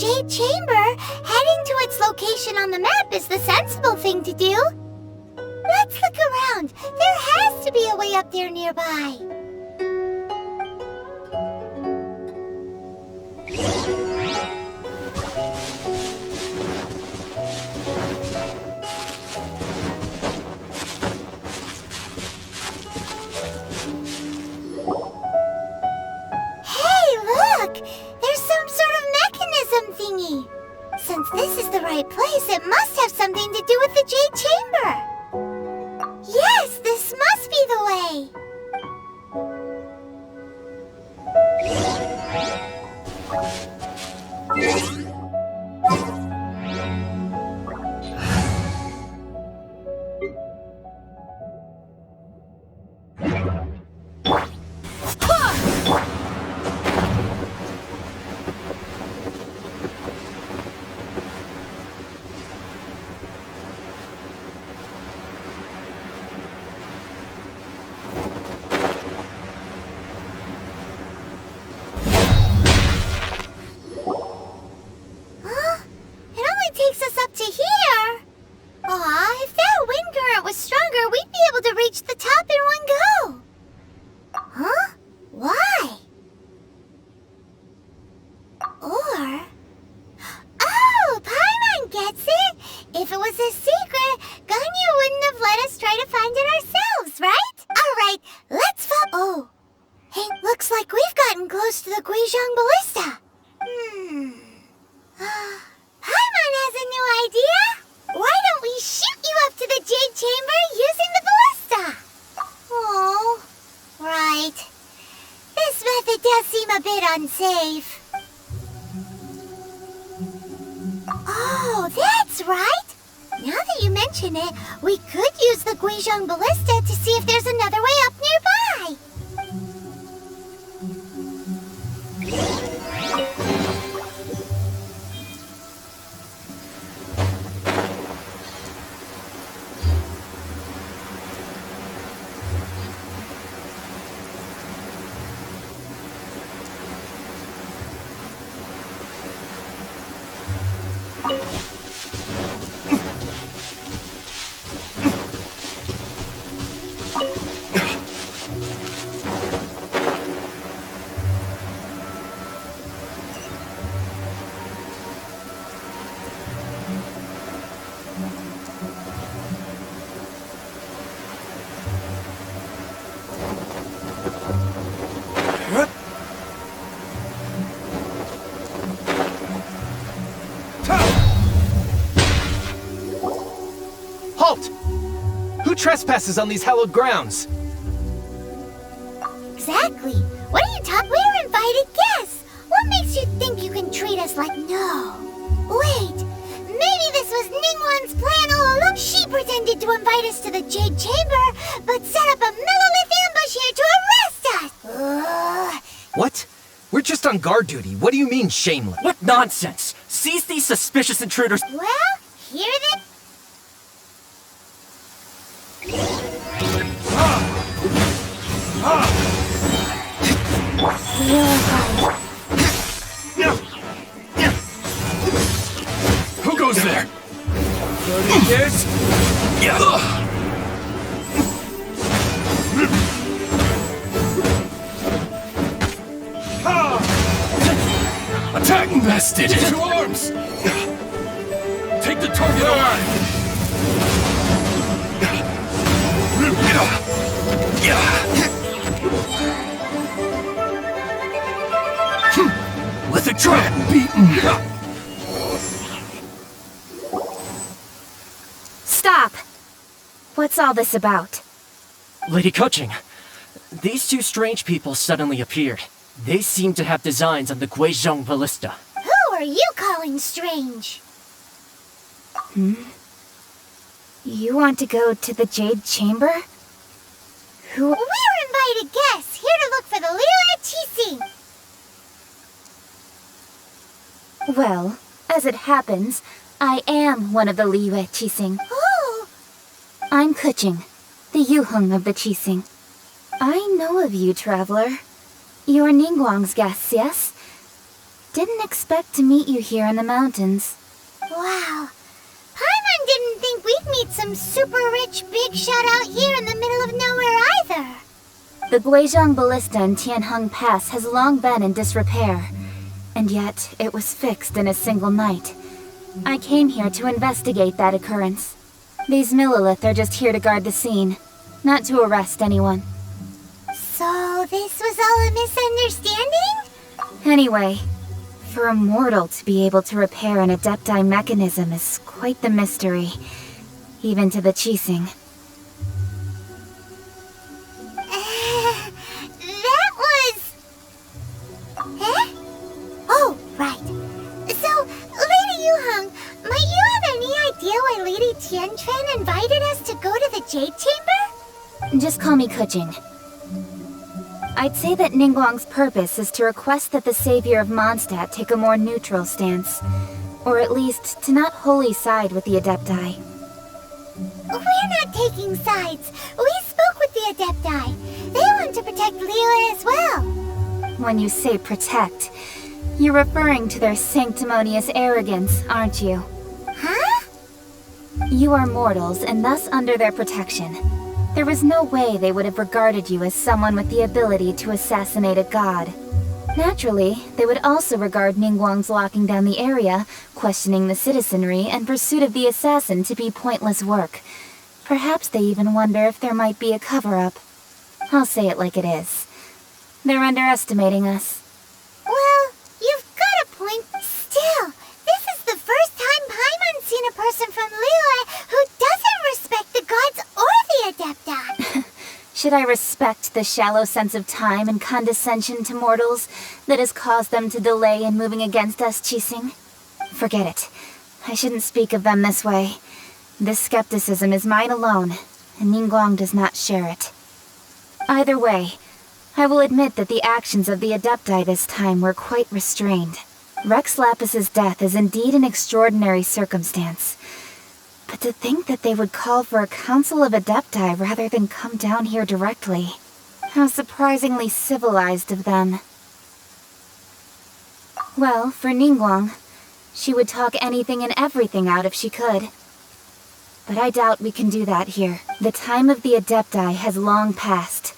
Jade Chamber, heading to its location on the map is the sensible thing to do. Let's look around. There has to be a way up there nearby. Since this is the right place, it must have something to do with the Jade Chamber. Yes, this must be the way. Unsafe. Oh, that's right! Now that you mention it, we could use the Guizhong Ballista to see if there's another way up nearby! Who trespasses on these hallowed grounds? Exactly. What are you talking? We're invited guests. What makes you think you can treat us like no? Wait, maybe this was Ningguang's plan all along. She pretended to invite us to the Jade Chamber, but set up a millilith ambush here to arrest us. What? We're just on guard duty. What do you mean, shameless? What nonsense! Seize these suspicious intruders! Well, here they... Who goes there? Yes? Attack invested! To arms! Take the target alive! Let the dragon beaten! Stop! What's all this about? Lady Coaching, these two strange people suddenly appeared. They seem to have designs on the Guizhong Ballista. Who are you calling strange? You want to go to the Jade Chamber? Who? We're invited guests, here to look for the Liu Qixing. Well, as it happens, I am one of the Liu Qixing. Oh! I'm Kuching, the Yuheng of the Qixing. I know of you, traveler. You're Ningguang's guests, yes? Didn't expect to meet you here in the mountains. Wow. Paimon didn't think we'd meet some super rich big shot out here in the middle of nowhere either. The Guizhong Ballista in Tianheng Pass has long been in disrepair, and yet it was fixed in a single night. I came here to investigate that occurrence. These Millilith are just here to guard the scene, not to arrest anyone. So this was all a misunderstanding? Anyway, for a mortal to be able to repair an Adepti mechanism is quite the mystery, even to the Qixing. That was... Eh? Oh, right. So, Lady Yuheng, might you have any idea why Lady Tianquan invited us to go to the Jade Chamber? Just call me Kujing. I'd say that Ningguang's purpose is to request that the savior of Mondstadt take a more neutral stance. Or at least, to not wholly side with the Adepti. We're not taking sides. We spoke with the Adepti. They want to protect Liyue as well. When you say protect, you're referring to their sanctimonious arrogance, aren't you? Huh? You are mortals, and thus under their protection. There was no way they would have regarded you as someone with the ability to assassinate a god. Naturally, they would also regard Ningguang's locking down the area, questioning the citizenry, and pursuit of the assassin to be pointless work. Perhaps they even wonder if there might be a cover-up. I'll say it like it is. They're underestimating us. Well, you've got a point. Still, this is the first time Paimon's seen a person from Liyue who doesn't respect the gods or the Adepti. Should I respect the shallow sense of time and condescension to mortals that has caused them to delay in moving against us, Qixing? Forget it. I shouldn't speak of them this way. This skepticism is mine alone, and Ningguang does not share it. Either way, I will admit that the actions of the Adepti this time were quite restrained. Rex Lapis's death is indeed an extraordinary circumstance. But to think that they would call for a council of Adepti rather than come down here directly. How surprisingly civilized of them. Well, for Ningguang, she would talk anything and everything out if she could. But I doubt we can do that here. The time of the Adepti has long passed.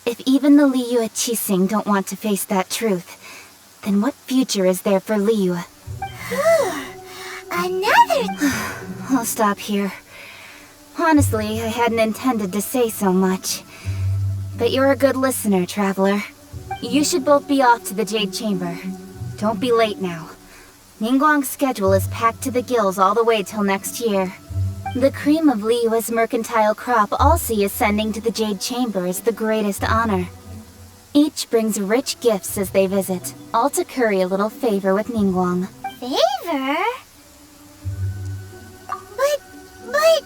If even the Liyue Qixing don't want to face that truth, then what future is there for Liyue? Another... I'll stop here. Honestly, I hadn't intended to say so much. But you're a good listener, Traveler. You should both be off to the Jade Chamber. Don't be late now. Ningguang's schedule is packed to the gills all the way till next year. The cream of Liyue's mercantile crop all see ascending to the Jade Chamber is the greatest honor. Each brings rich gifts as they visit, all to curry a little favor with Ningguang. Favor? But...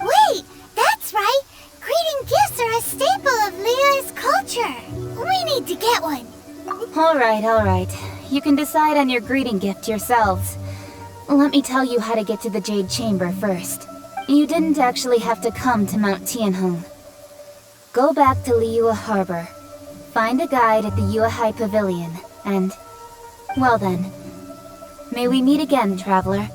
Wait, that's right! Greeting gifts are a staple of Liyue's culture. We need to get one. Alright. You can decide on your greeting gift yourselves. Let me tell you how to get to the Jade Chamber first. You didn't actually have to come to Mount Tianheng. Go back to Liyue Harbor. Find a guide at the Yuehai Pavilion, and... well then. May we meet again, Traveler.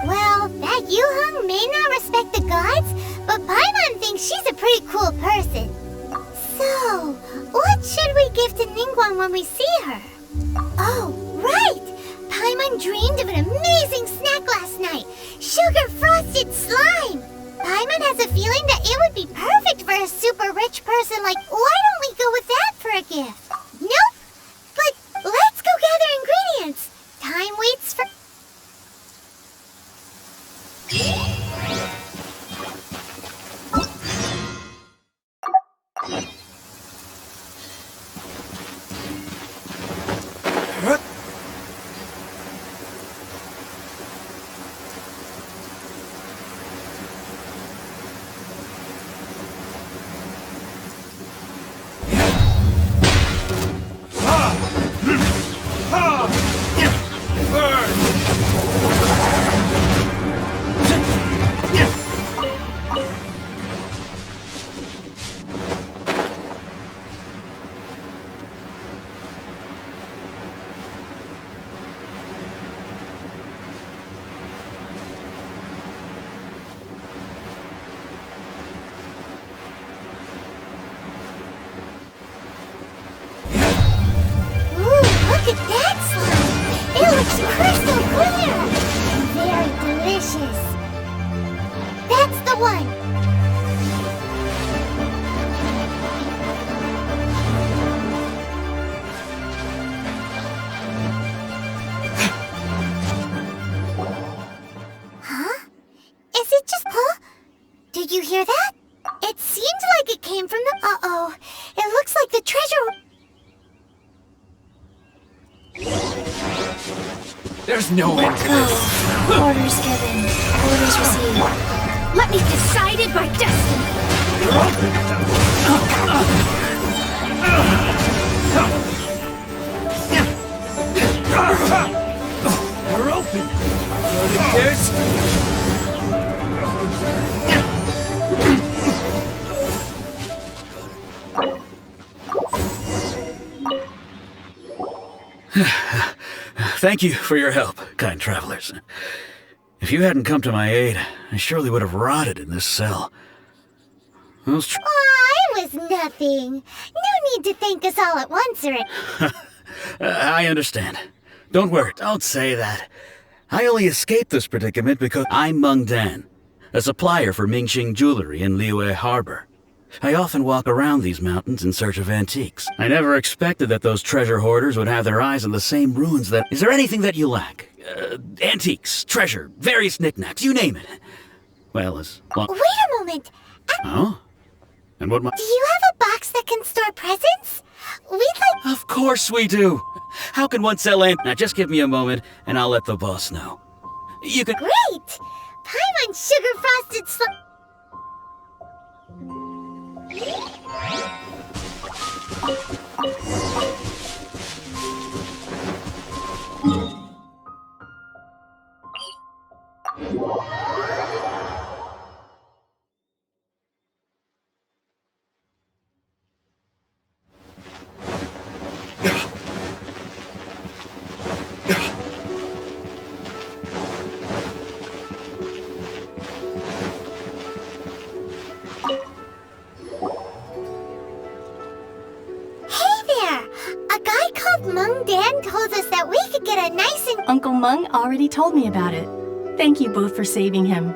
Well, that Yuheng may not respect the gods, but Paimon thinks she's a pretty cool person. So, what should we give to Ningguang when we see her? Oh, right! Paimon dreamed of an amazing snack last night! Sugar frosted slime! Paimon has a feeling that it would be perfect for a super rich person like, why don't we go with that for a gift? Nope! But let's go gather ingredients! Time waits for... that one! Huh? Is it just... Huh? Did you hear that? It seemed like it came from the... Uh-oh. It looks like the treasure... There's no end to this. Orders given. Orders received. Let me decide it by destiny. We're open. There's... Thank you for your help, kind travelers. If you hadn't come to my aid, I surely would have rotted in this cell. Those Aw, it was nothing. No need to thank us all at once, or... I understand. Don't worry, don't say that. I only escaped this predicament because I'm Meng Dan, a supplier for Mingxing jewelry in Liyue Harbor. I often walk around these mountains in search of antiques. I never expected that those treasure hoarders would have their eyes on the same ruins that... Is there anything that you lack? Antiques, treasure, various knickknacks, you name it. Well, as long... Wait a moment. Oh? And what Do you have a box that can store presents? We'd like... Of course we do. How can one sell Now just give me a moment, and I'll let the boss know. You can... Great! Pie on sugar-frosted Meng Dan told us that we could get a nice and... Uncle Meng already told me about it. Thank you both for saving him.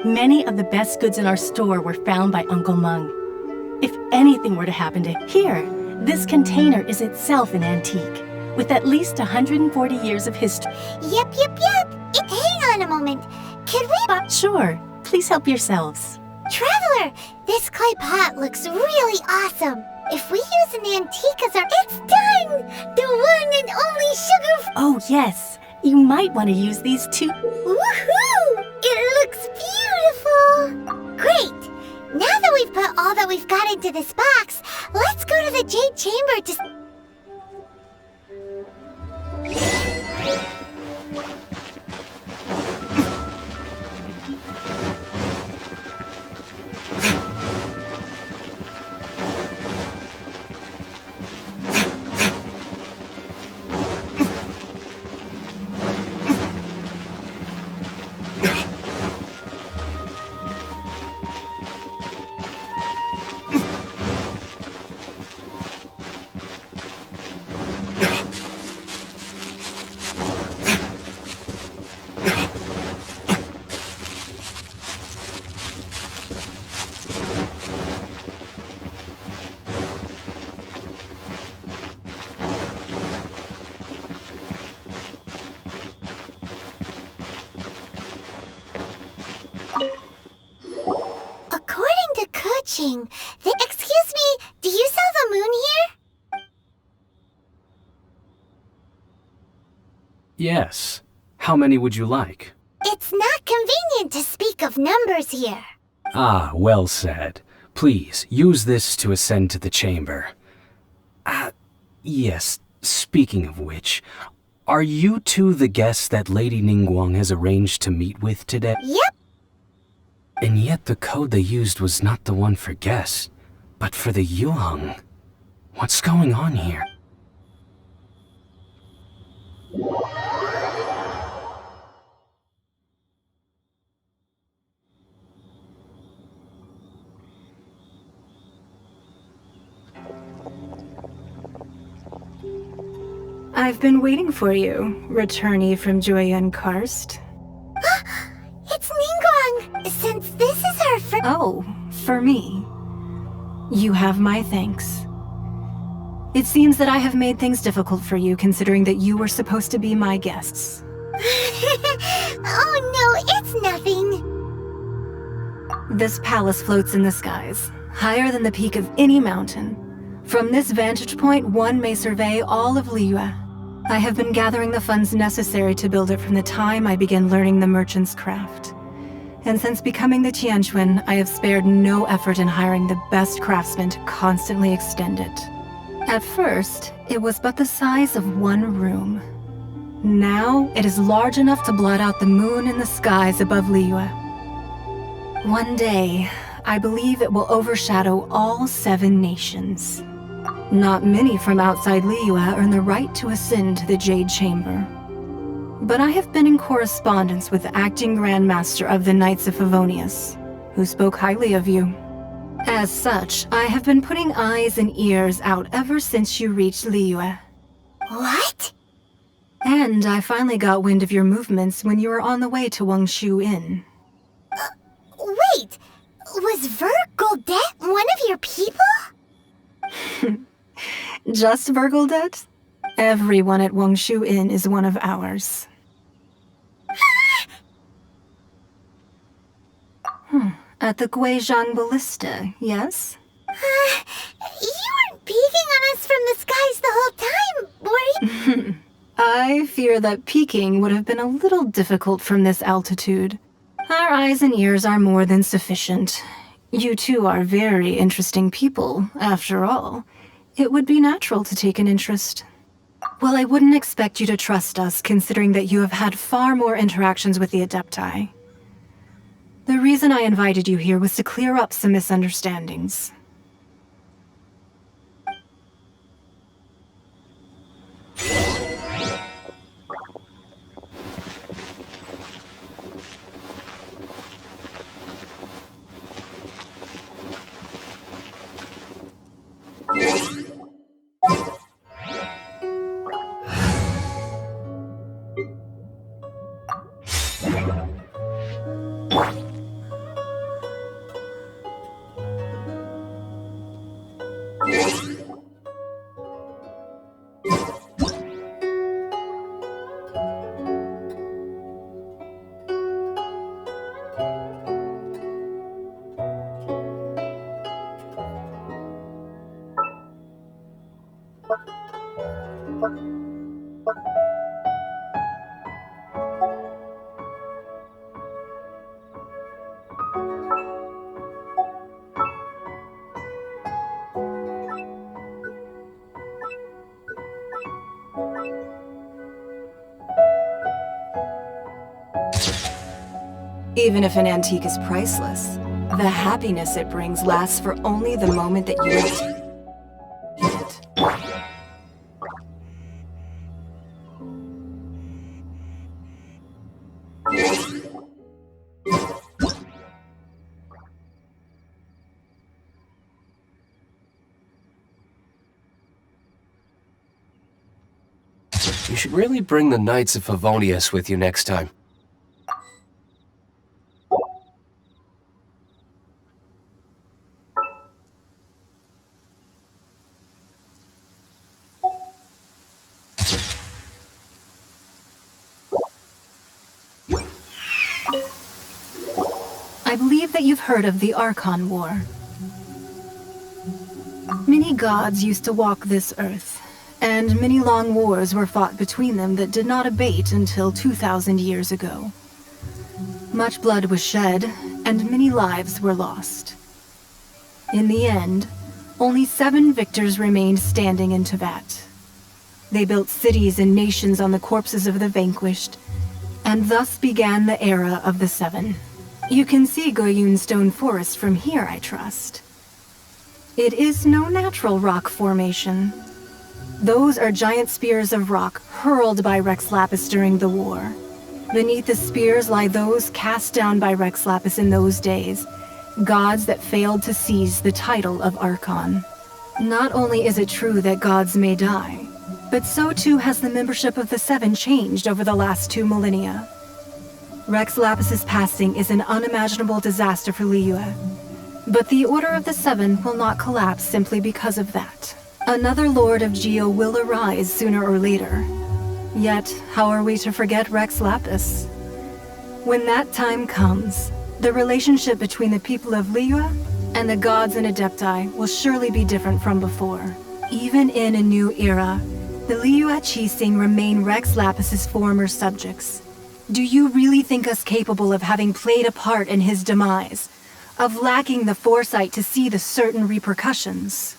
Many of the best goods in our store were found by Uncle Meng. If anything were to happen to here, this container is itself an antique, with at least 140 years of history. Yep. Hang on a moment. Could we... Sure. Please help yourselves. Traveler, this clay pot looks really awesome. If we use an antique as our... It's done! The one and only sugar... Oh, yes. You might want to use these too. Woohoo! It looks beautiful! Great! Now that we've put all that we've got into this box, let's go to the Jade Chamber to... Excuse me, do you sell the moon here? Yes. How many would you like? It's not convenient to speak of numbers here. Ah, well said. Please, use this to ascend to the chamber. Yes, speaking of which, are you two the guests that Lady Ningguang has arranged to meet with today? Yep. And yet the code they used was not the one for guests, but for the Yuheng. What's going on here? I've been waiting for you, returnee from Jueyun Karst. It's Ningguang! Since this is our Oh, for me. You have my thanks. It seems that I have made things difficult for you, considering that you were supposed to be my guests. Oh no, it's nothing. This palace floats in the skies, higher than the peak of any mountain. From this vantage point, one may survey all of Liyue. I have been gathering the funds necessary to build it from the time I began learning the merchant's craft. And since becoming the Tianquan, I have spared no effort in hiring the best craftsmen to constantly extend it. At first, it was but the size of one room. Now, it is large enough to blot out the moon in the skies above Liyue. One day, I believe it will overshadow all 7 nations. Not many from outside Liyue earn the right to ascend to the Jade Chamber. But I have been in correspondence with the acting Grand Master of the Knights of Favonius, who spoke highly of you. As such, I have been putting eyes and ears out ever since you reached Liyue. What? And I finally got wind of your movements when you were on the way to Wangshu Inn. Wait, was Vergoldet one of your people? Just Vergoldet? Everyone at Wangshu Inn is one of ours. At the Guizhang Ballista, yes? You weren't peeking on us from the skies the whole time, were you? I fear that peeking would have been a little difficult from this altitude. Our eyes and ears are more than sufficient. You two are very interesting people, after all. It would be natural to take an interest. Well, I wouldn't expect you to trust us, considering that you have had far more interactions with the Adepti. The reason I invited you here was to clear up some misunderstandings. Even if an antique is priceless, the happiness it brings lasts for only the moment that you it. You should really bring the Knights of Favonius with you next time. I believe that you've heard of the Archon War. Many gods used to walk this earth, and many long wars were fought between them that did not abate until 2,000 years ago. Much blood was shed, and many lives were lost. In the end, only 7 victors remained standing in Teyvat. They built cities and nations on the corpses of the vanquished, and thus began the era of the 7. You can see Goyun Stone Forest from here, I trust. It is no natural rock formation. Those are giant spears of rock hurled by Rex Lapis during the war. Beneath the spears lie those cast down by Rex Lapis in those days, gods that failed to seize the title of Archon. Not only is it true that gods may die, but so too has the membership of the 7 changed over the last 2 millennia. Rex Lapis's passing is an unimaginable disaster for Liyue. But the Order of the Seven will not collapse simply because of that. Another Lord of Geo will arise sooner or later. Yet, how are we to forget Rex Lapis? When that time comes, the relationship between the people of Liyue and the gods and Adepti will surely be different from before. Even in a new era, the Liyue Qixing remain Rex Lapis's former subjects. Do you really think us capable of having played a part in his demise? Of lacking the foresight to see the certain repercussions?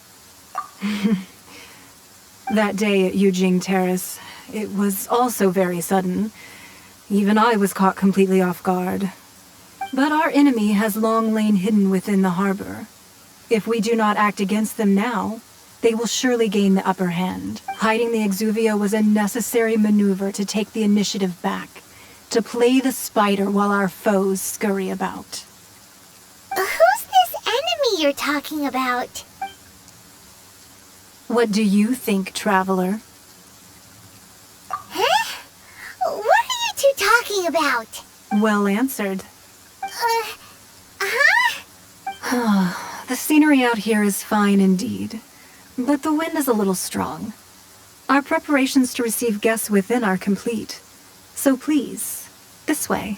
That day at Yujing Terrace, it was also very sudden. Even I was caught completely off guard. But our enemy has long lain hidden within the harbor. If we do not act against them now, they will surely gain the upper hand. Hiding the Exuvia was a necessary maneuver to take the initiative back, to play the spider while our foes scurry about. Who's this enemy you're talking about? What do you think, Traveler? Huh? What are you two talking about? Well answered. Huh? The scenery out here is fine indeed, but the wind is a little strong. Our preparations to receive guests within are complete, so please, this way.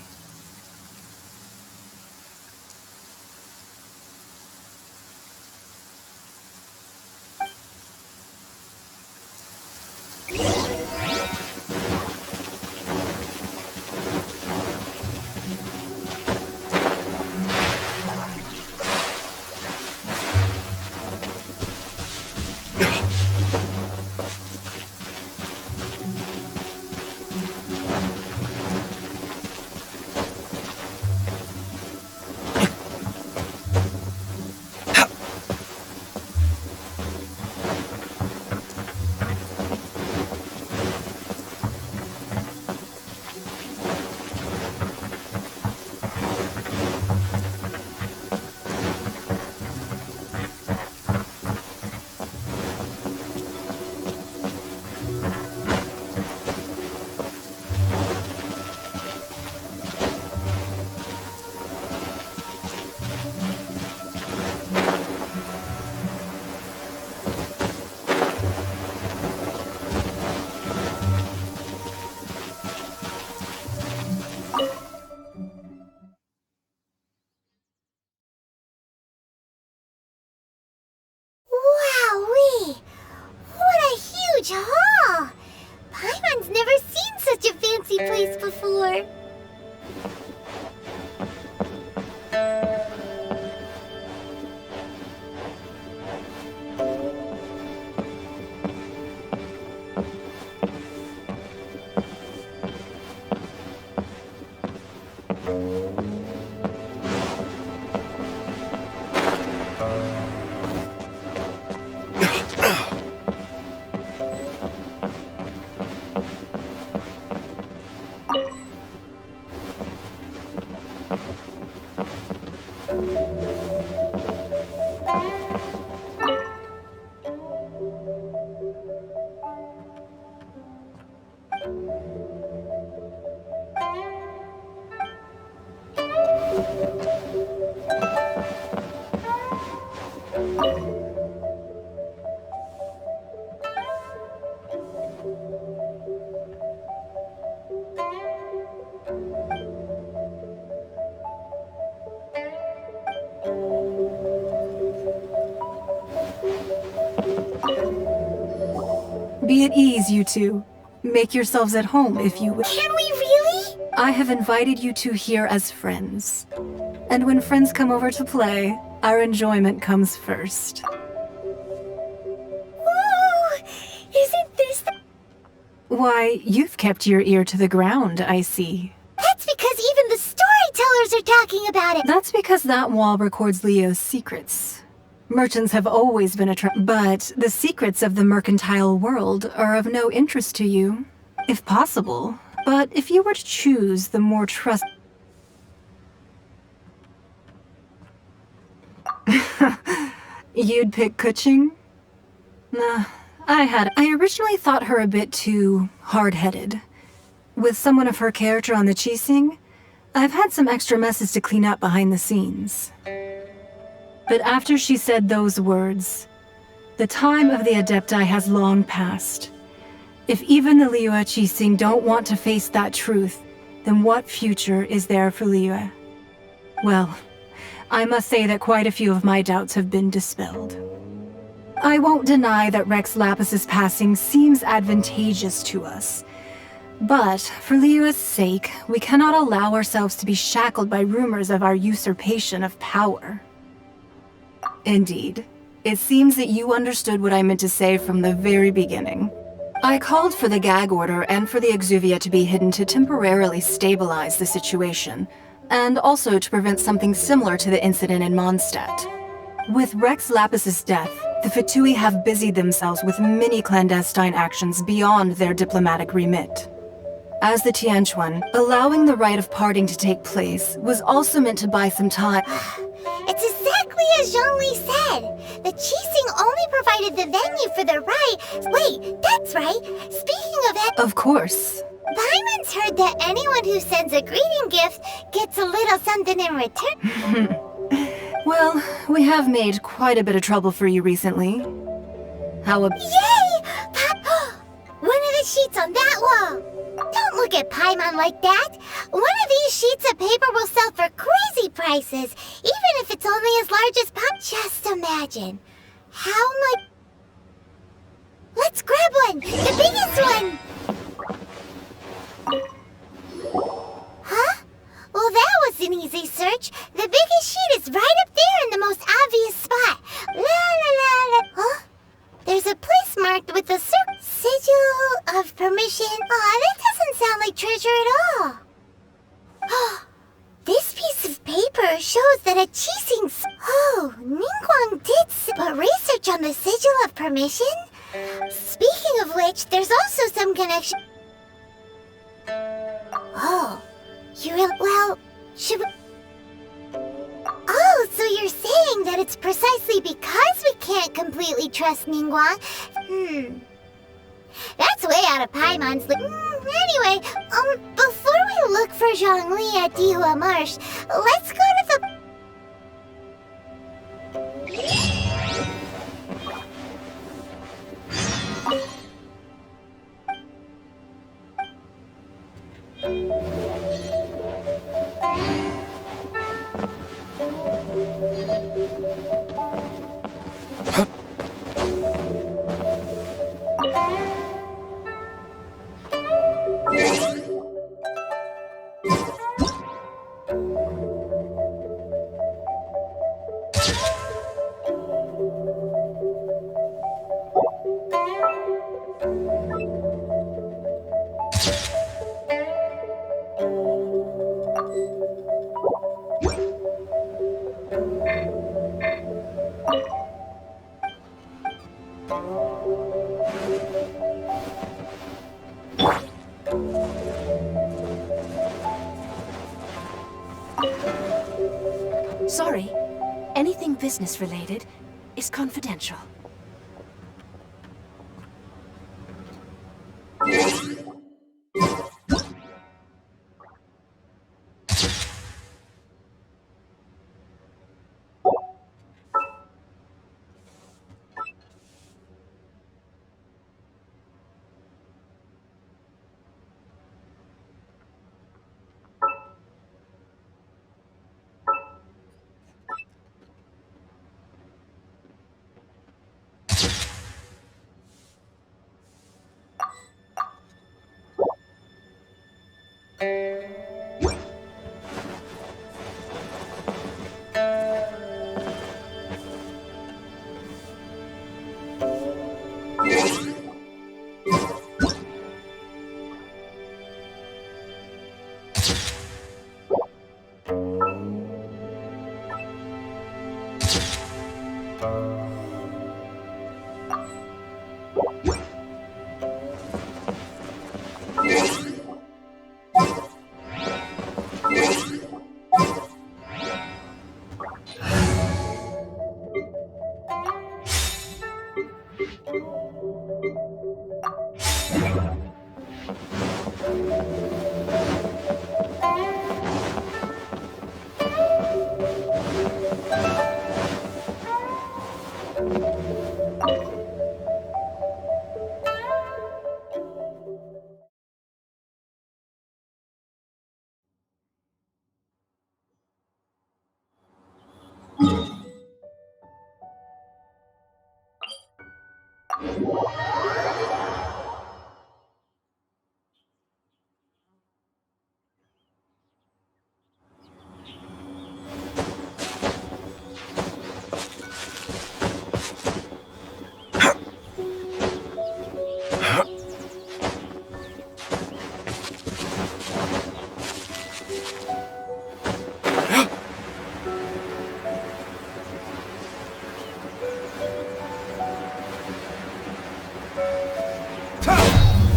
Wowee! What a huge hall! Paimon's never seen such a fancy place before. Be at ease, you two. Make yourselves at home if you wish. Can we really? I have invited you two here as friends. And when friends come over to play, our enjoyment comes first. Ooh, isn't this the... Why, you've kept your ear to the ground, I see. That's because even the storytellers are talking about it. That's because that wall records Leo's secrets. Merchants have always been but the secrets of the mercantile world are of no interest to you, if possible. But if you were to choose the more you'd pick Kuching? Nah, I originally thought her a bit too hard-headed. With someone of her character on the Qixing, I've had some extra messes to clean up behind the scenes. But after she said those words, the time of the Adepti has long passed. If even the Liyue Qixing don't want to face that truth, then what future is there for Liyue? Well, I must say that quite a few of my doubts have been dispelled. I won't deny that Rex Lapis's passing seems advantageous to us. But, for Liyue's sake, we cannot allow ourselves to be shackled by rumors of our usurpation of power. Indeed, it seems that you understood what I meant to say from the very beginning. I called for the gag order and for the ENG-VIETSUB to be hidden to temporarily stabilize the situation, and also to prevent something similar to the incident in Mondstadt. With Rex Lapis's death, the Fatui have busied themselves with many clandestine actions beyond their diplomatic remit. As the Tianquan, allowing the rite of parting to take place was also meant to buy some time. It's exactly as Zhongli said. The Qixing only provided the venue for the rite. Wait, that's right. Speaking of that... Of course. Paimon's heard that anyone who sends a greeting gift gets a little something in return. Well, we have made quite a bit of trouble for you recently. How about... Yay! One of the sheets on that wall! Don't look at Paimon like that! One of these sheets of paper will sell for crazy prices, even if it's only as large as Pop. Just imagine. How much... Let's grab one! The biggest one! Huh? Well, that was an easy search. The biggest sheet is right up there in the most obvious spot. La la la la... Huh? There's a place marked with a sigil of permission. Aw, that doesn't sound like treasure at all. This piece of paper shows that a Qixing... Oh, Ningguang did but research on the sigil of permission? Speaking of which, there's also some connection... Oh, well, should we... Oh, so you're saying that it's precisely because we can't completely trust Ningguang? That's way out of Paimon's league. Anyway, before we look for Zhongli at Dihua Marsh, let's go to the... Sorry, anything business-related is confidential.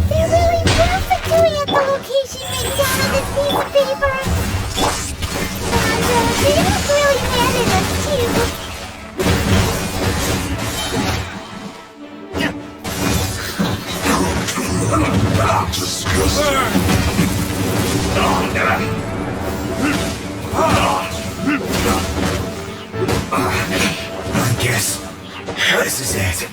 There really was a Fatui at the location written down on this piece of paper. And they look really mad at us too. I guess this is it.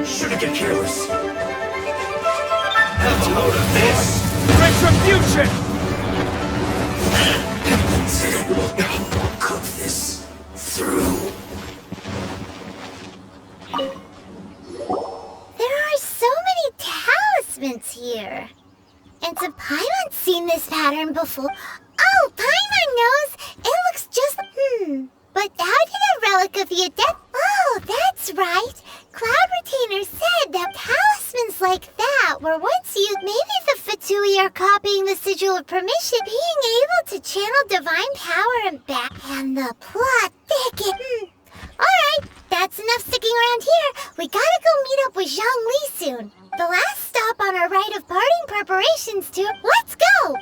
Shouldn't get careless. Have a load of this. Retribution! Cook this through. There are so many talismans here. And so Paimon's seen this pattern before. Oh, Paimon knows! It looks just... But how did a relic of the adept... Oh, that's right! Cloud Retainer said that talismans like that were once used. Maybe the Fatui are copying the Sigil of Permission, being able to channel divine power and back. And the plot thickens. Alright, that's enough sticking around here. We gotta go meet up with Zhang Li soon. The last stop on our rite of parting preparations to... Let's go!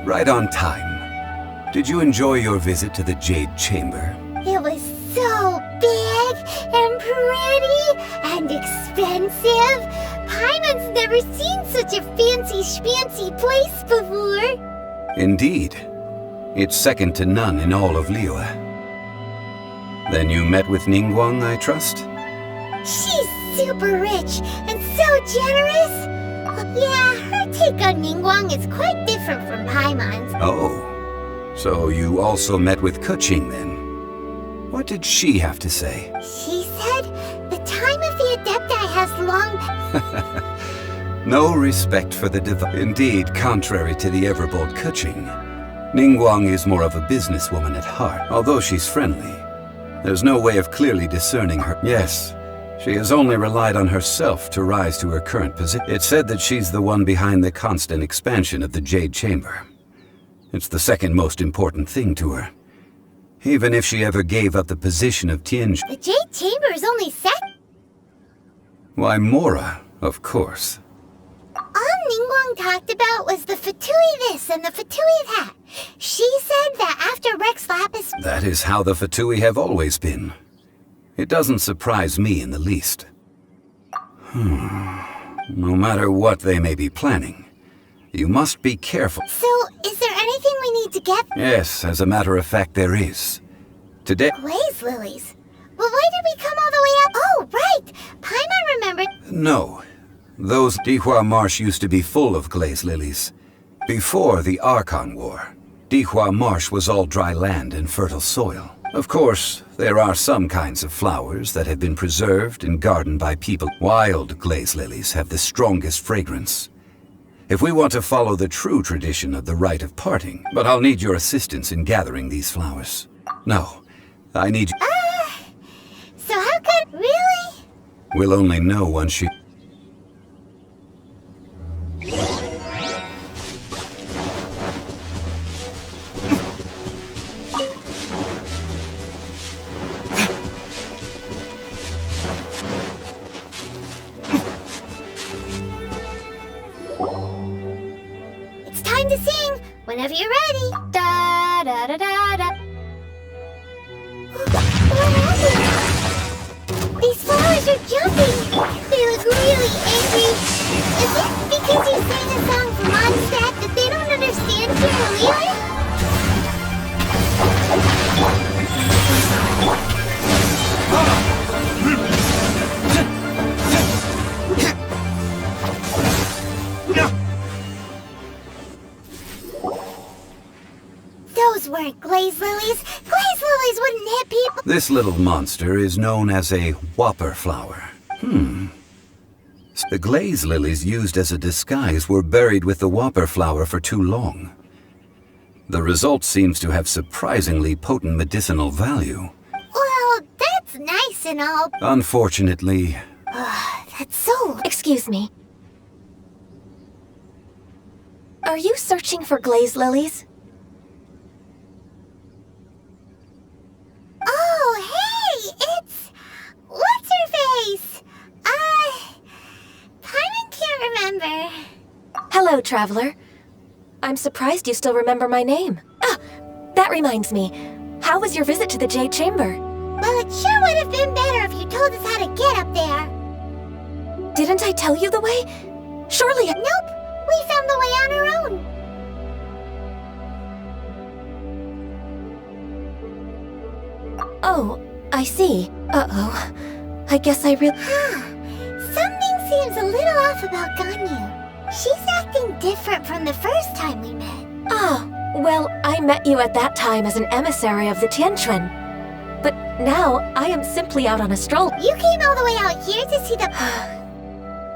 Right on time. Did you enjoy your visit to the Jade Chamber? It was so big and pretty and expensive. Paimon's never seen such a fancy schmancy place before. Indeed. It's second to none in all of Liyue. Then you met with Ningguang, I trust? She's super rich and so generous. Yeah, her take on Ningguang is quite different from Paimon's. Oh. So you also met with Keqing then? What did she have to say? She said the time of the Adepti has long... No respect for the divine. Indeed, contrary to the ever-bold Keqing, Ningguang is more of a businesswoman at heart. Although she's friendly, there's no way of clearly discerning her. Yes, she has only relied on herself to rise to her current position. It's said that she's the one behind the constant expansion of the Jade Chamber. It's the second most important thing to her. Even if she ever gave up the position of Tianj... The Jade Chamber is only second. Why, Mora, of course. All Ningguang talked about was the Fatui this and the Fatui that. She said that after Rex Lapis... That is how the Fatui have always been. It doesn't surprise me in the least. No matter what they may be planning, you must be careful. So, is there anything we need to get? Yes, as a matter of fact, there is. Today... Glaze lilies. Well, why did we come all the way up? Oh, right! Paimon remembered... No. Those Dihua Marsh used to be full of glaze lilies. Before the Archon War, Dihua Marsh was all dry land and fertile soil. Of course, there are some kinds of flowers that have been preserved and gardened by people. Wild glaze lilies have the strongest fragrance. If we want to follow the true tradition of the rite of parting, but I'll need your assistance in gathering these flowers. No, I need... So how could... Really? We'll only know once she... Whenever you're ready. Da da da da da. What happened? These flowers are jumping. They look really angry. Is it because you sang a song from Mondstadt that they don't understand clearly? Those weren't glaze lilies. Glaze lilies wouldn't hit people. This little monster is known as a whopper flower. The glaze lilies used as a disguise were buried with the whopper flower for too long. The result seems to have surprisingly potent medicinal value. Well, that's nice and all. Unfortunately, That's so... Excuse me. Are you searching for glaze lilies? Oh, hey! It's... What's her face? Paimon can't remember. Hello, traveler. I'm surprised you still remember my name. Ah, that reminds me. How was your visit to the Jade Chamber? Well, it sure would have been better if you told us how to get up there. Didn't I tell you the way? Surely Nope, we found the way on our own. Oh, I see. Uh-oh. I guess I really... Something seems a little off about Ganyu. She's acting different from the first time we met. Ah, well, I met you at that time as an emissary of the Tianquan. But now, I am simply out on a stroll. You came all the way out here to see the...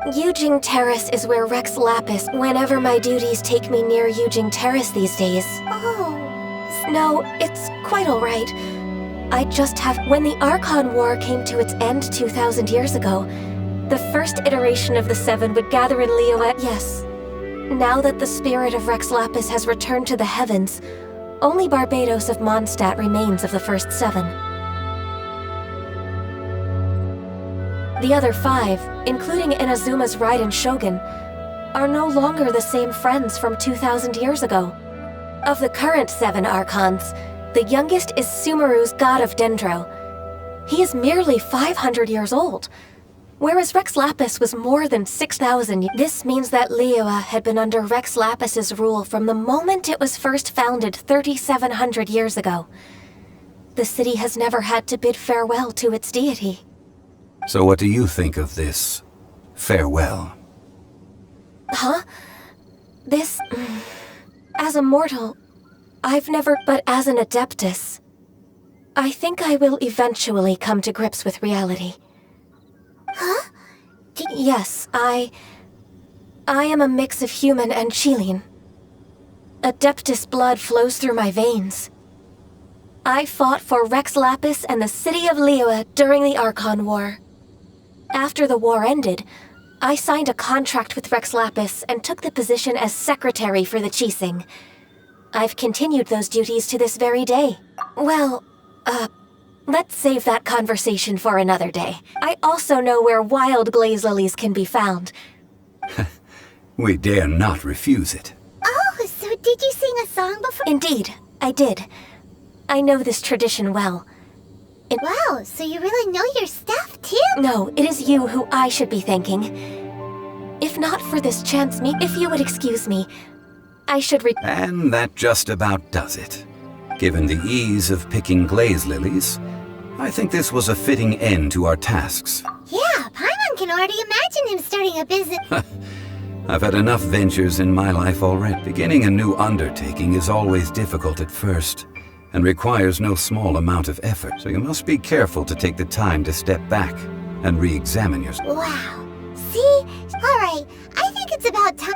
Yujing Terrace is where Rex Lapis, whenever my duties take me near Yujing Terrace these days. Oh... No, it's quite alright. I just have... When the Archon War came to its end 2,000 years ago, the first iteration of the Seven would gather in Liyue. Yes. Now that the spirit of Rex Lapis has returned to the heavens, only Barbados of Mondstadt remains of the first seven. The other five, including Inazuma's Raiden Shogun, are no longer the same friends from 2,000 years ago. Of the current seven Archons, the youngest is Sumeru's god of Dendro. He is merely 500 years old, whereas Rex Lapis was more than 6,000. This means that Liyue had been under Rex Lapis's rule from the moment it was first founded 3,700 years ago. The city has never had to bid farewell to its deity. so what do you think of this farewell? Huh? This... As a mortal, I've never... But as an Adeptus, I think I will eventually come to grips with reality. Huh? Yes, I am a mix of human and Chilean. Adeptus blood flows through my veins. I fought for Rex Lapis and the city of Liyue during the Archon War. After the war ended, I signed a contract with Rex Lapis and took the position as secretary for the Qixing. I've continued those duties to this very day. Well, let's save that conversation for another day. I also know where wild glaze lilies can be found. We dare not refuse it. Oh, so did you sing a song before? Indeed, I did. I know this tradition well. Wow, so you really know your stuff, too? No, it is you who I should be thanking. If not for this chance if you would excuse me, I should And that just about does it. Given the ease of picking glaze lilies, I think this was a fitting end to our tasks. Yeah, Paimon can already imagine him starting a business. I've had enough ventures in my life already. Beginning a new undertaking is always difficult at first, and requires no small amount of effort, so you must be careful to take the time to step back and re-examine yourself. Wow. See? Alright, I think it's about time.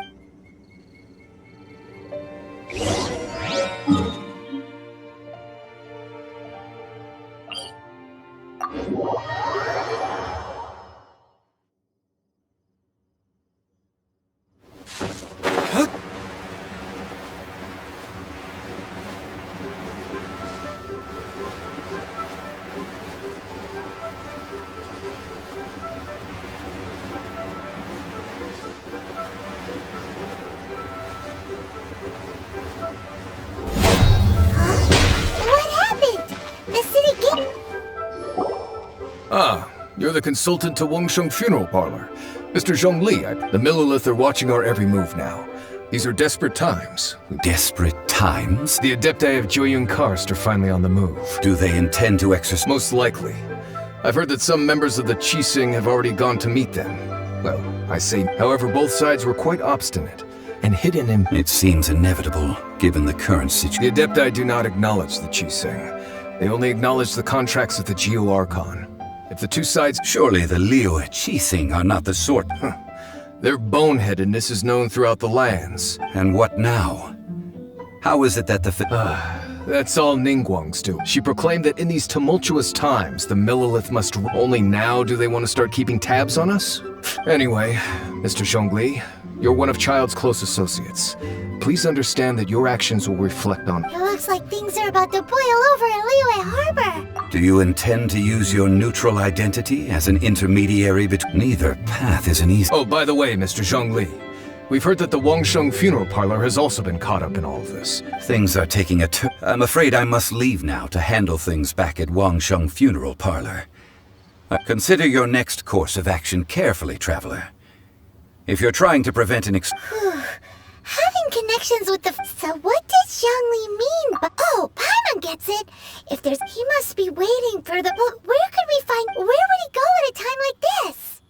the consultant to Wangsheng Funeral Parlor. Mr. Zhongli, the Millilith are watching our every move now. These are desperate times. Desperate times? The Adepti of Joyun Karst are finally on the move. Do they intend to exercise? Most likely. I've heard that some members of the Qixing have already gone to meet them. Well, I say, however, both sides were quite obstinate and hidden in... It seems inevitable, given the current situation. The Adepti do not acknowledge the Qixing. They only acknowledge the contracts of the Geo Archon. If the two sides... Surely the Liu Qixing are not the sort... Their boneheadedness is known throughout the lands. And what now? How is it that the... That's all Ningguang's do. She proclaimed that in these tumultuous times, the Millilith must... Only now do they want to start keeping tabs on us? Anyway, Mr. Zhongli, you're one of Child's close associates. Please understand that your actions will reflect on... It looks like things are about to boil over at Liyue Harbor. Do you intend to use your neutral identity as an intermediary between... Neither path is an easy... Oh, by the way, Mr. Zhongli, we've heard that the Wangsheng Funeral Parlor has also been caught up in all of this. Things are taking a turn. I'm afraid I must leave now to handle things back at Wangsheng Funeral Parlor. Consider your next course of action carefully, Traveler. If you're trying to prevent an Having connections with the... So what does Zhongli mean? Oh, Paimon gets it. If there's... He must be waiting for the... But where could we find... Where would he go at a time like this?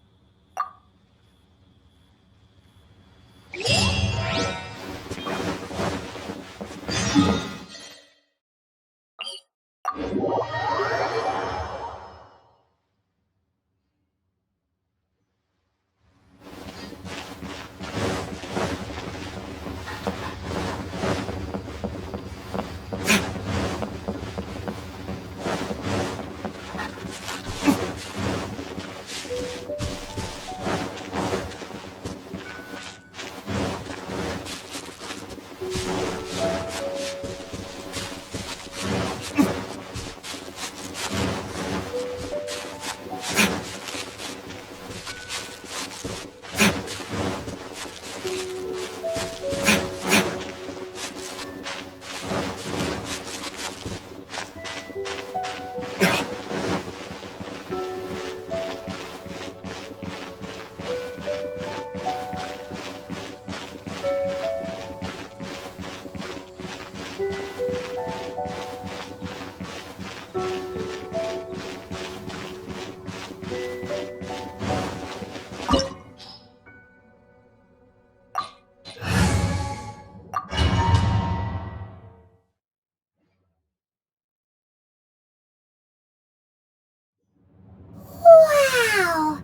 Wow!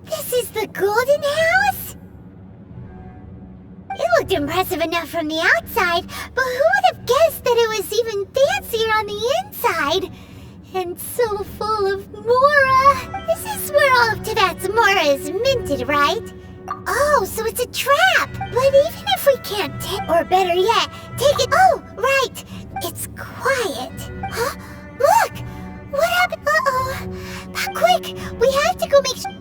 This is the Golden House? It looked impressive enough from the outside, but who would have guessed that it was even fancier on the inside? And so full of Mora. This is where all of Tibet's Mora is minted, right? Oh, so it's a trap! But even if we can't or better yet, take it... Oh, right! It's quiet. Huh? Look! What happened? Uh-oh. Quick! We have to go make sure...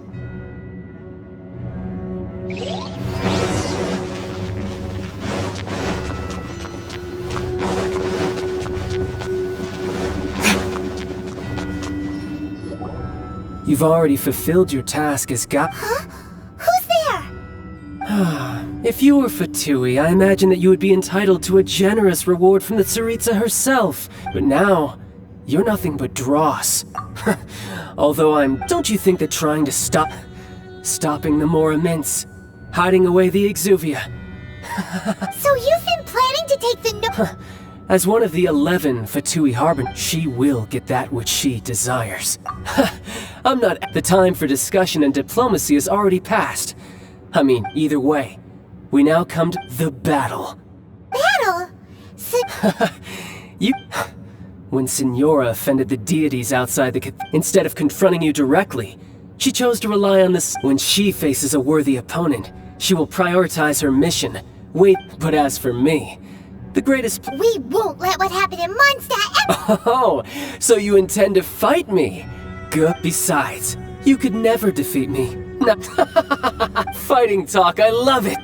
You've already fulfilled your task as Huh? Who's there? If you were Fatui, I imagine that you would be entitled to a generous reward from the Tsaritsa herself. But now, you're nothing but dross. Although don't you think that trying to stopping the Mora mints, hiding away the Exuvia... So you've been planning to take the As one of the 11 Fatui Harbin, she will get that which she desires. I'm not... The time for discussion and diplomacy is already past. I mean, either way, we now come to the battle. Battle? When Signora offended the deities outside the instead of confronting you directly, she chose to rely on this. When she faces a worthy opponent, she will prioritize her mission. But as for me, the greatest... We won't let what happened in Mondstadt... Oh, so you intend to fight me? Good. Besides, you could never defeat me. Fighting talk, I love it!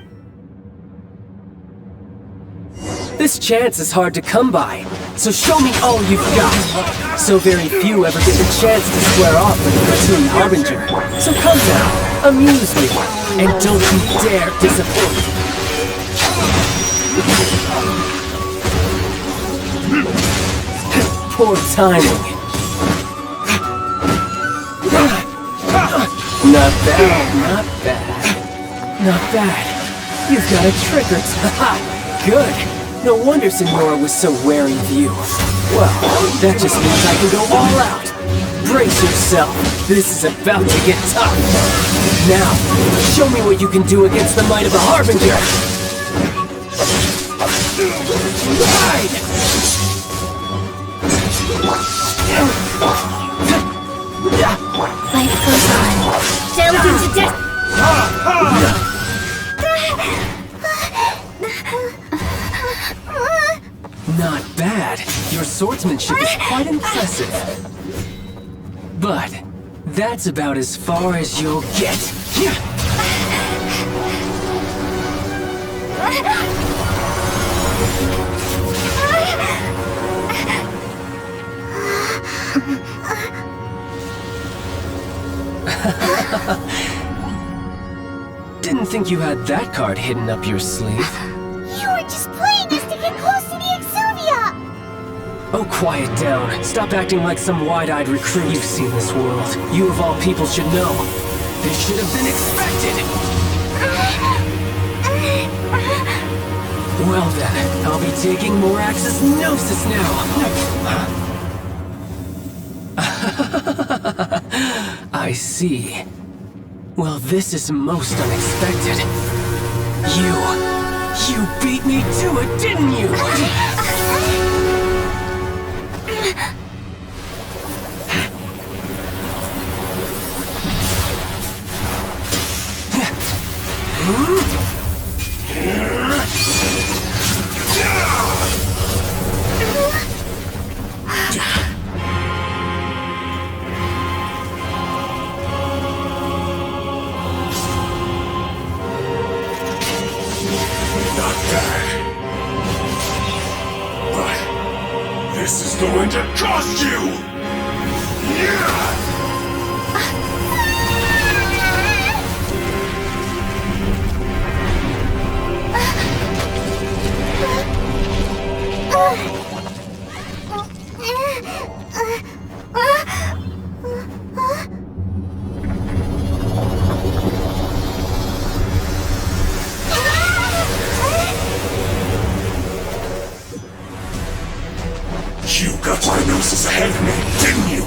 This chance is hard to come by. So show me all you've got. So very few ever get the chance to square off with the Fatui Harbinger. So come now, amuse me, and don't you dare disappoint. Poor timing. Not bad, not bad. Not bad. You've got a trick or two. Ha! Good. No wonder Senora was so wary of you. Well, that just means I can go all out. Brace yourself. This is about to get tough. Now, show me what you can do against the might of the Harbinger. Ride! Life goes on. Delved into death. Not bad. Your swordsmanship is quite impressive. But that's about as far as you'll get. Didn't think you had that card hidden up your sleeve. You were just playing us to get close to the Exuvia! Oh, quiet down. Stop acting like some wide-eyed recruit. You've seen this world. You of all people should know. This should have been expected. Well then, I'll be taking Morax's Gnosis now. I see. Well, this is most unexpected. You beat me to it, didn't you? This is going to cost you! You got my Gnosis ahead of me, didn't you?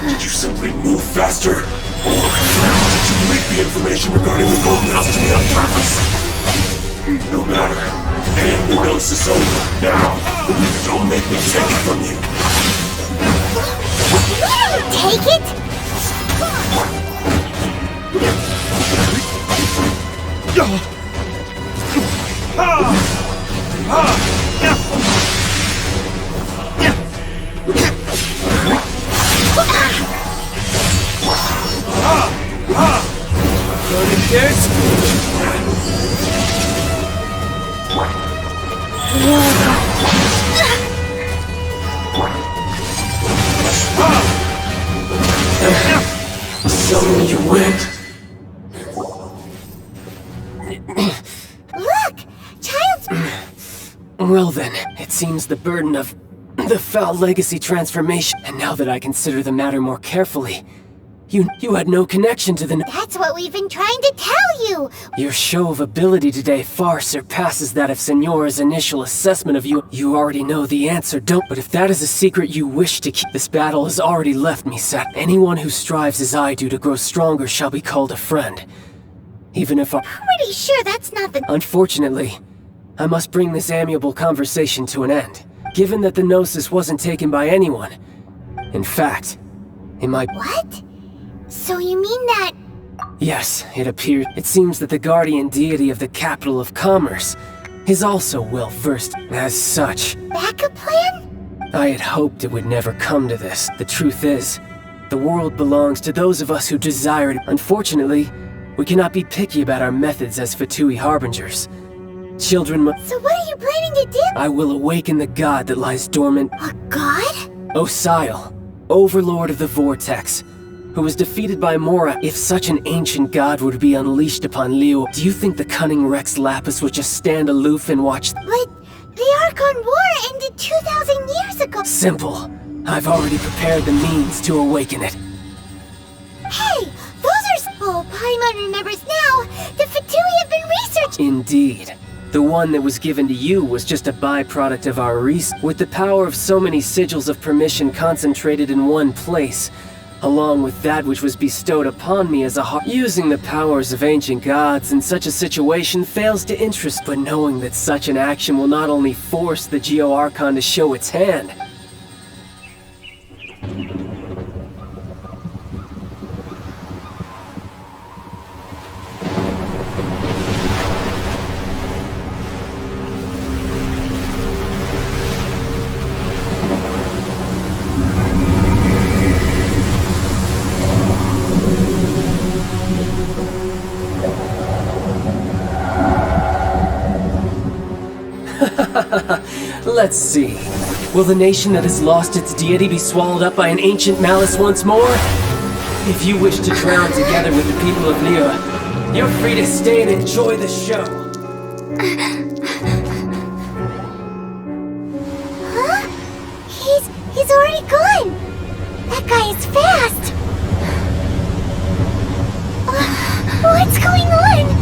Did you simply move faster? Or did you leak the information regarding the Golden House to me on purpose? No matter. And the Gnosis over. Now, don't make me take it from you. Take it? So you went. Look! Child's... Well then, it seems the burden of the foul legacy transformation. And now that I consider the matter more carefully, you had no connection to the... That's what we've been trying to tell you! Your show of ability today far surpasses that of Senora's initial assessment of you. You already know the answer, don't... But if that is a secret you wish to keep, this battle has already left me set. Anyone who strives as I do to grow stronger shall be called a friend. Even if I... Pretty sure that's not the... Unfortunately, I must bring this amiable conversation to an end. Given that the Gnosis wasn't taken by anyone. In fact, it might... What? So you mean that... Yes, it appears. It seems that the guardian deity of the capital of commerce is also well versed as such. Backup plan? I had hoped it would never come to this. The truth is, the world belongs to those of us who desire it. Unfortunately, we cannot be picky about our methods as Fatui Harbingers. Children So what are you planning to do? I will awaken the god that lies dormant. A god? Osial, overlord of the Vortex, who was defeated by Mora. If such an ancient god were to be unleashed upon Liyue, do you think the cunning Rex Lapis would just stand aloof and watch? But the Archon War ended 2,000 years ago. Simple. I've already prepared the means to awaken it. Hey, those are... Oh, Paimon remembers now. The Fatui have been researched. Indeed. The one that was given to you was just a byproduct of our research. With the power of so many sigils of permission concentrated in one place, along with that which was bestowed upon me as a heart. Using the powers of ancient gods in such a situation fails to interest, but knowing that such an action will not only force the Geo-Archon to show its hand. Let's see. Will the nation that has lost its deity be swallowed up by an ancient malice once more? If you wish to drown together with the people of Liyue, you're free to stay and enjoy the show. Huh? He's already gone. That guy is fast. What's going on?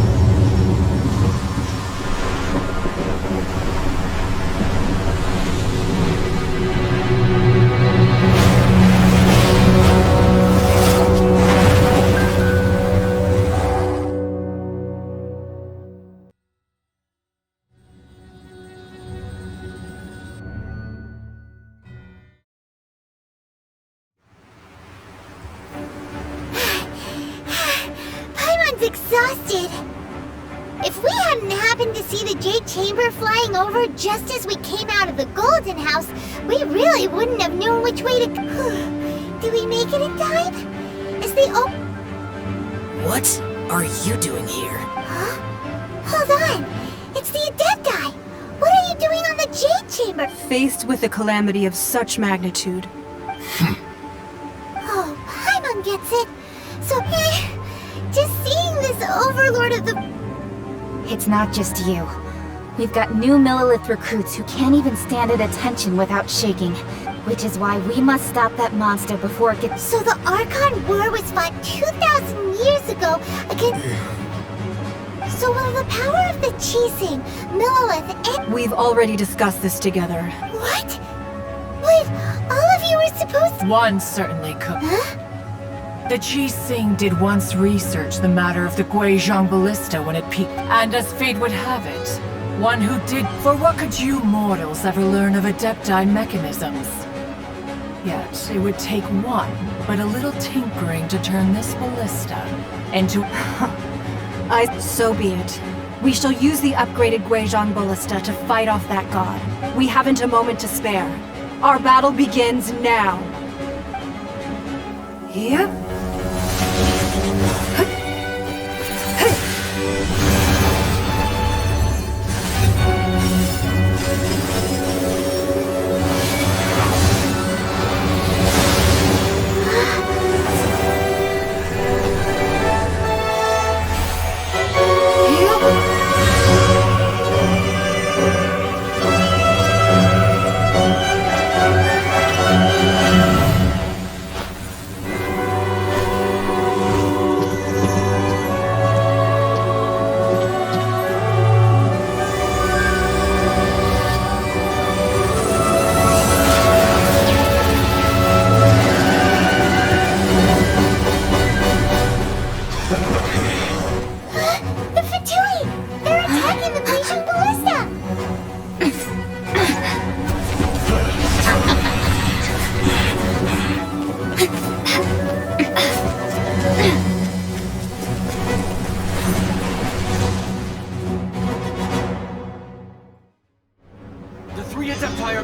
Exhausted. If we hadn't happened to see the Jade Chamber flying over just as we came out of the Golden House, we really wouldn't have known which way to... Did we make it in time? Is the What are you doing here? Huh? Hold on. It's the Adepti. What are you doing on the Jade Chamber? Faced with a calamity of such magnitude. Oh, Paimon gets it. So, just seeing this overlord of the... It's not just you. We've got new Millilith recruits who can't even stand at attention without shaking. Which is why we must stop that monster before it gets... So the Archon War was fought 2,000 years ago against... So will the power of the Qixing, Millilith, and... We've already discussed this together. What? But all of you were supposed to... One certainly could. Huh? The Qixing did once research the matter of the Guizhong Ballista when it peaked, and as fate would have it, one who did... For what could you mortals ever learn of Adepti mechanisms? Yet, it would take one, but a little tinkering to turn this ballista into... So be it. We shall use the upgraded Guizhong Ballista to fight off that god. We haven't a moment to spare. Our battle begins now. Yep.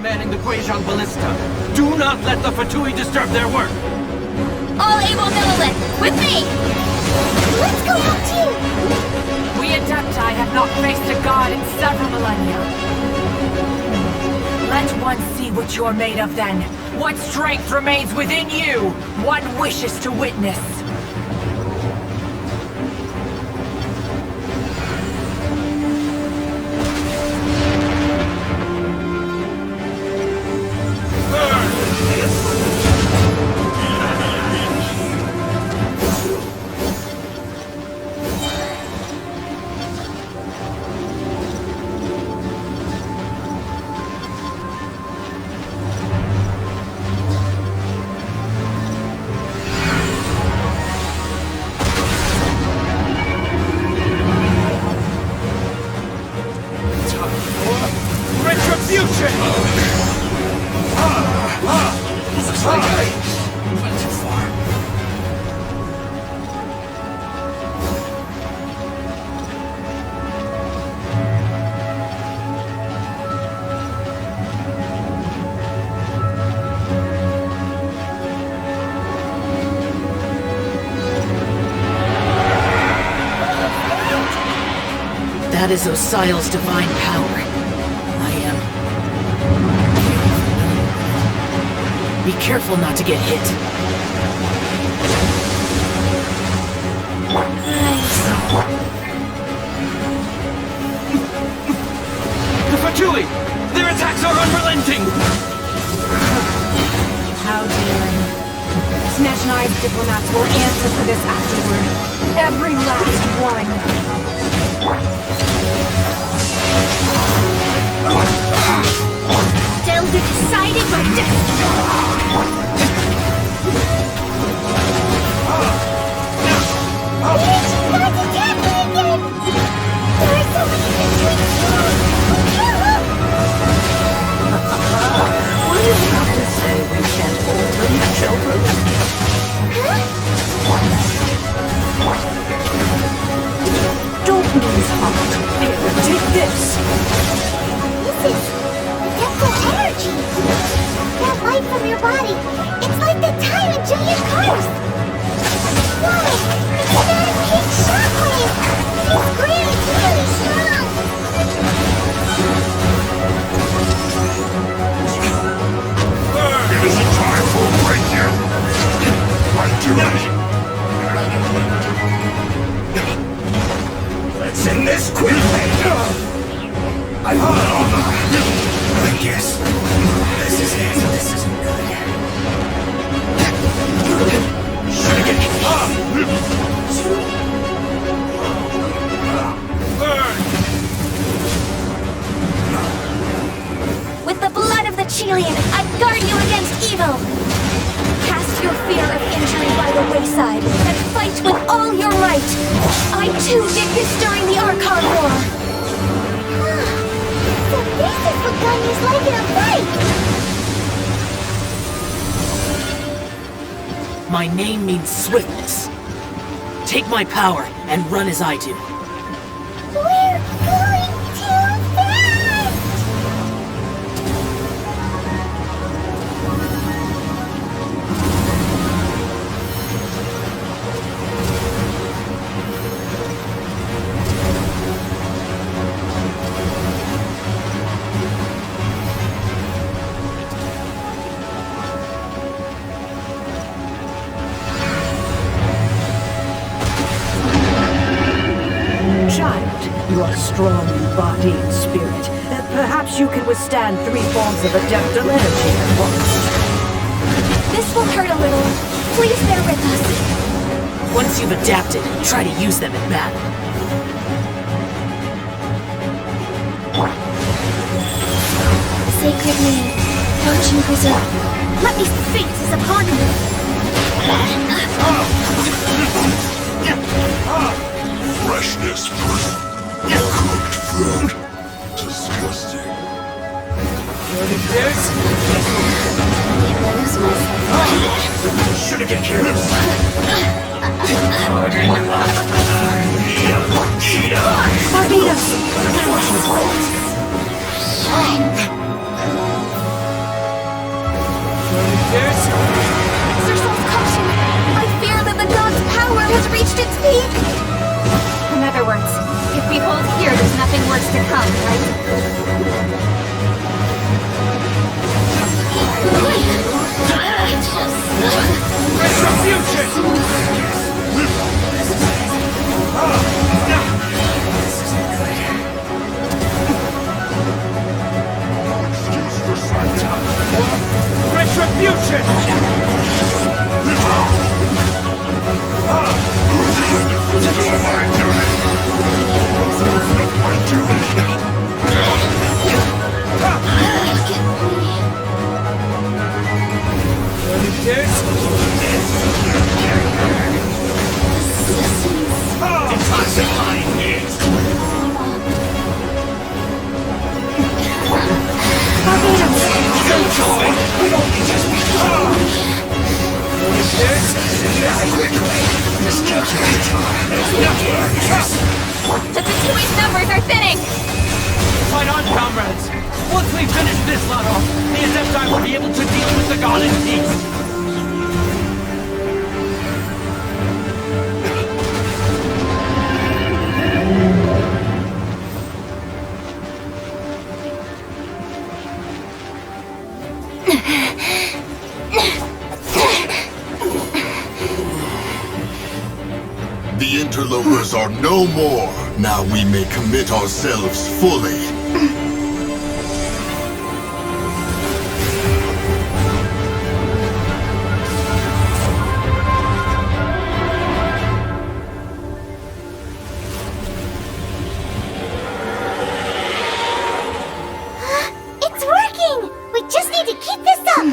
manning the Guizhong Ballista. Do not let the Fatui disturb their work! All able Millilith, with me! Let's go out too! We Adepti have not faced a god in several millennia. Let one see what you're made of then. What strength remains within you? One wishes to witness. Looks like I went too far. That is Osial's divine power. I am... Be careful not to get hit. The Fatui! Their attacks are unrelenting! How dare you? Snatch Knives diplomats will answer for this afterward. Every last one. They'll be decided by destiny. Not attack me again! There are so many between What do you have to say we can't alter the children? Don't lose heart. Here, take this. This is temple energy. That light from your body. It's like the time in Julia's curse. Why? It's that pink shockwave. It's really strong. It isn't time for a break yet. I'm doing it. Let's end this quickly. I guess this is it. This isn't good. Should get With the blood of the Chilean, I guard you against evil! Cast your fear of injury by the wayside, and fight with all your might! I too did this during the Archon War! So this is what Ganya's like in a fight! My name means swiftness. Take my power and run as I do. We're going too fast! Child, you are strong in body and spirit. Perhaps you can withstand 3 forms of adeptal energy at once. This will hurt a little. Please bear with us. Once you've adapted, try to use them in battle. Sacred name, watch and preserve. Let me fate is upon you. freshness. Cooked food. Disgusting. Should have get careless. Barbados! Exercise caution! I fear that the god's power has reached its peak! In other words, if we hold here, there's nothing worse to come, right? Detoxifying it! The Fitsui's numbers are thinning! Fight on, comrades! Once we finish this lot off, the Adepti will be able to deal with the god in peace! The interlopers are no more. Now we may commit ourselves fully. It's working! We just need to keep this up!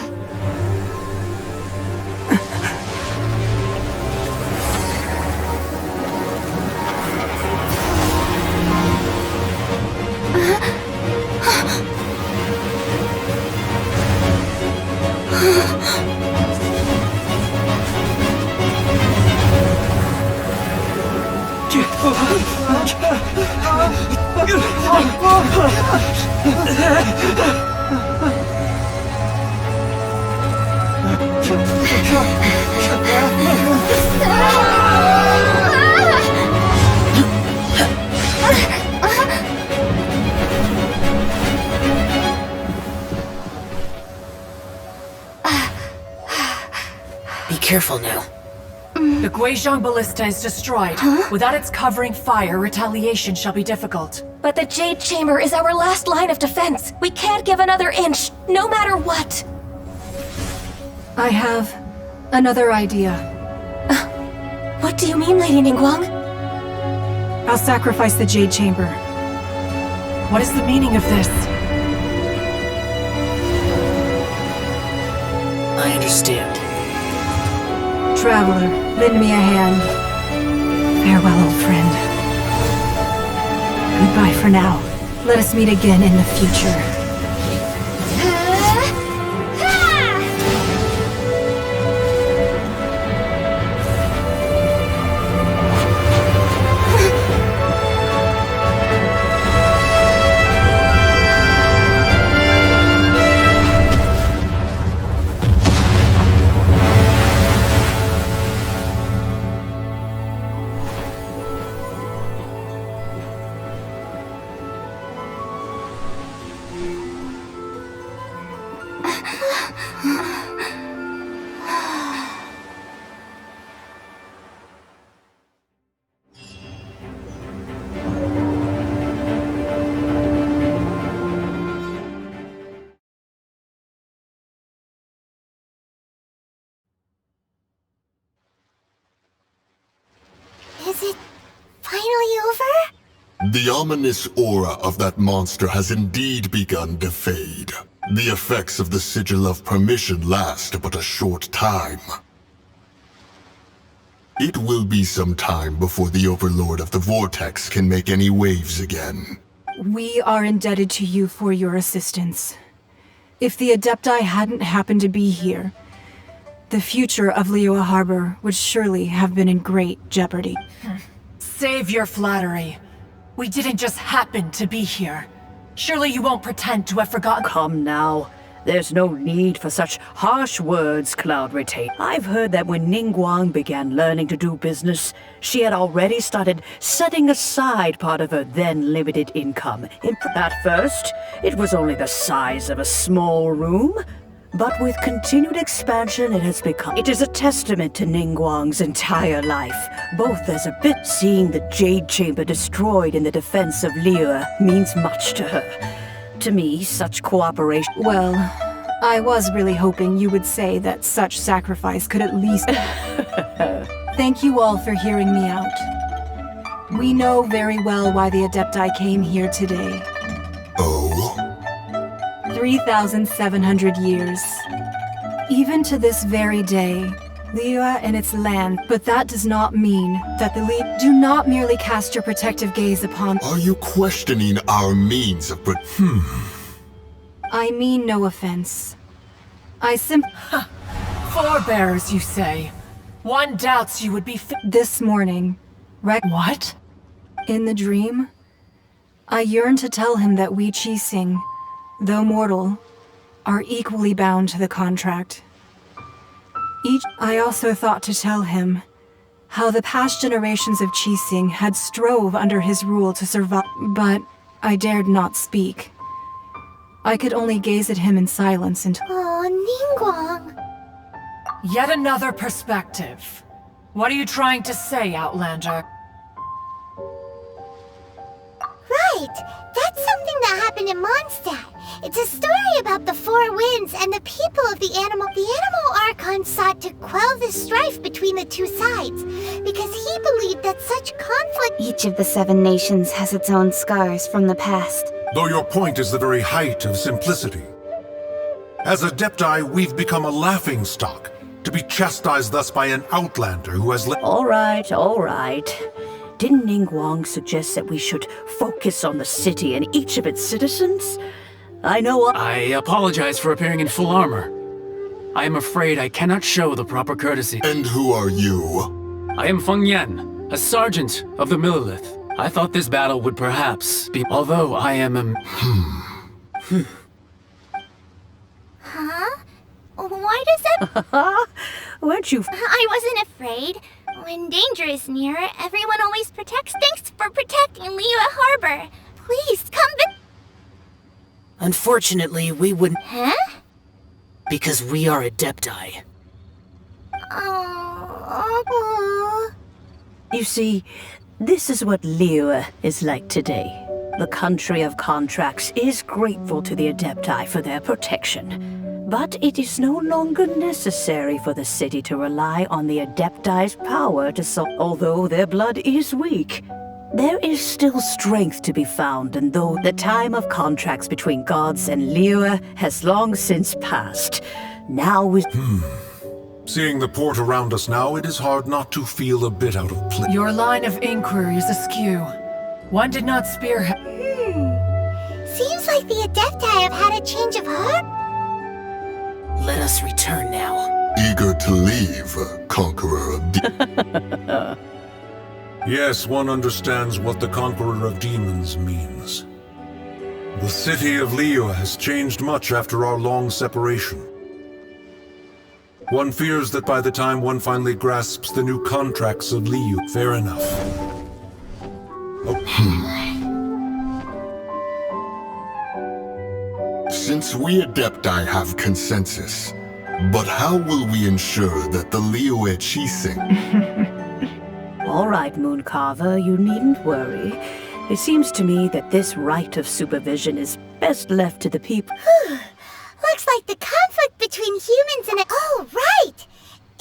Be careful now. The Guizhong Ballista is destroyed. Without its covering fire, retaliation shall be difficult. But the Jade Chamber is our last line of defense. We can't give another inch, no matter what. I have another idea. What do you mean, Lady Ningguang? I'll sacrifice the Jade Chamber. What is the meaning of this? I understand. Traveler, lend me a hand. Farewell, old friend. Goodbye for now. Let us meet again in the future. Is it finally over? The ominous aura of that monster has indeed begun to fade. The effects of the Sigil of Permission last but a short time. It will be some time before the Overlord of the Vortex can make any waves again. We are indebted to you for your assistance. If the Adepti hadn't happened to be here, the future of Liyue Harbor would surely have been in great jeopardy. Save your flattery. We didn't just happen to be here. Surely you won't pretend to have forgotten— Come now. There's no need for such harsh words, Cloud Retain. I've heard that when Ningguang began learning to do business, she had already started setting aside part of her then limited income. At first, it was only the size of a small room, but with continued expansion it has become. It is a testament to Ningguang's entire life, both as a bit. Seeing the Jade Chamber destroyed in the defense of Liyue means much to her. To me, such cooperation— Well, I was really hoping you would say that such sacrifice could at least— Thank you all for hearing me out. We know very well why the Adepti came here today. Oh? 3,700 years. Even to this very day, Liyue and its land, but that does not mean that the Li do not merely cast your protective gaze upon. Are you questioning our means of I mean no offense. Forebears, you say? One doubts you would be This morning, What? in the dream, I yearn to tell him that we Qixing, though mortal, are equally bound to the contract. I also thought to tell him how the past generations of Qixing had strove under his rule to survive, but I dared not speak. I could only gaze at him in silence until— Oh, Ningguang. Yet another perspective. What are you trying to say, Outlander? Right! That's something that happened in Mondstadt. It's a story about the Four Winds and the people of the Animal. The Animal Archon sought to quell the strife between the two sides, because he believed that such conflict— Each of the 7 nations has its own scars from the past. Though your point is the very height of simplicity. As Adepti, we've become a laughingstock, to be chastised thus by an outlander who has All right, all right. Didn't Ningguang suggest that we should focus on the city and each of its citizens? I apologize for appearing in full armor. I am afraid I cannot show the proper courtesy. And who are you? I am Feng Yan, a sergeant of the Millelith. I thought this battle would perhaps be— although I am a— Huh? Why does that— Weren't you— I wasn't afraid. When danger is near, everyone always protects. Thanks for protecting Liyue Harbor. Please, come back. Unfortunately, we wouldn't— Huh? because we are Adepti. Oh. You see, this is what Liyue is like today. The country of contracts is grateful to the Adepti for their protection. But it is no longer necessary for the city to rely on the Adepti's power to although their blood is weak. There is still strength to be found, and though the time of contracts between gods and Liyue has long since passed, now is— Seeing the port around us now, it is hard not to feel a bit out of place. Your line of inquiry is askew. One did not spearhead— Seems like the Adepti have had a change of heart. Let us return now. Eager to leave, Conqueror of Yes, one understands what the Conqueror of Demons means. The city of Liyue has changed much after our long separation. One fears that by the time one finally grasps the new contracts of Liyue— Fair enough. Since we Adepti have consensus, but how will we ensure that the Liyue Qixing— All right, Mooncarver, you needn't worry. It seems to me that this right of supervision is best left to the people. Looks like the conflict between humans and— Oh, right!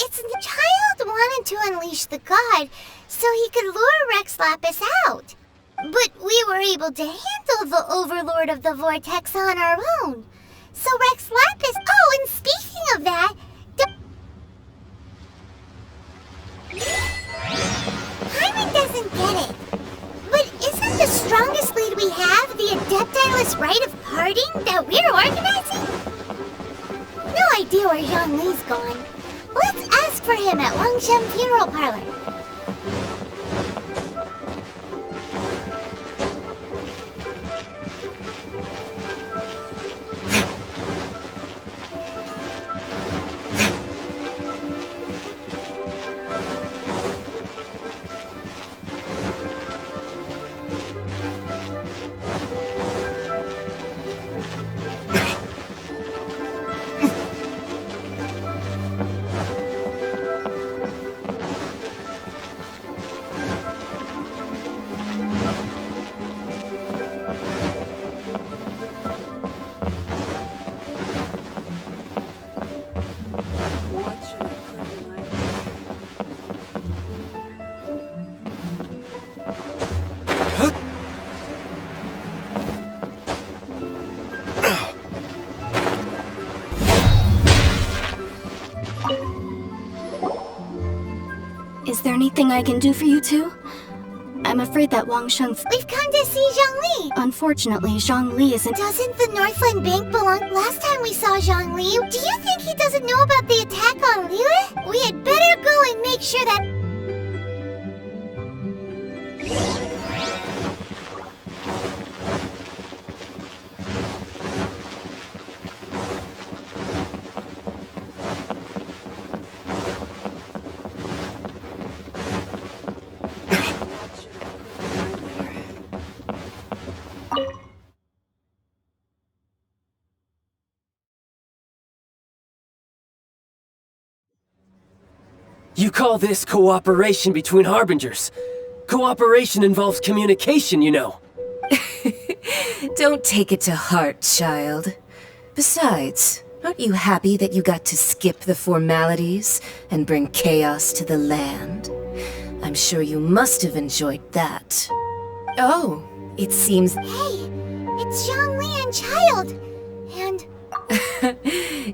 It's the child wanted to unleash the god so he could lure Rex Lapis out. But we were able to handle the Overlord of the Vortex on our own. So Rex Lapis— Oh, and speaking of that— Hyman doesn't get it. But isn't the strongest lead we have the Adeptiless rite of parting that we're organizing? No idea where Zhongli's gone. Let's ask for him at Wangshem Funeral Parlor. Is there anything I can do for you two? I'm afraid that Wang Sheng's... We've come to see Zhongli. Unfortunately, Zhongli isn't... Doesn't the Northland Bank belong... Last time we saw Zhongli, do you think he doesn't know about the attack on Liyue? We had better go and make sure that... You call this cooperation between Harbingers? Cooperation involves communication, you know. Don't take it to heart, child. Besides, aren't you happy that you got to skip the formalities and bring chaos to the land? I'm sure you must have enjoyed that. Oh, it seems... Hey, it's Zhongli and Child. And...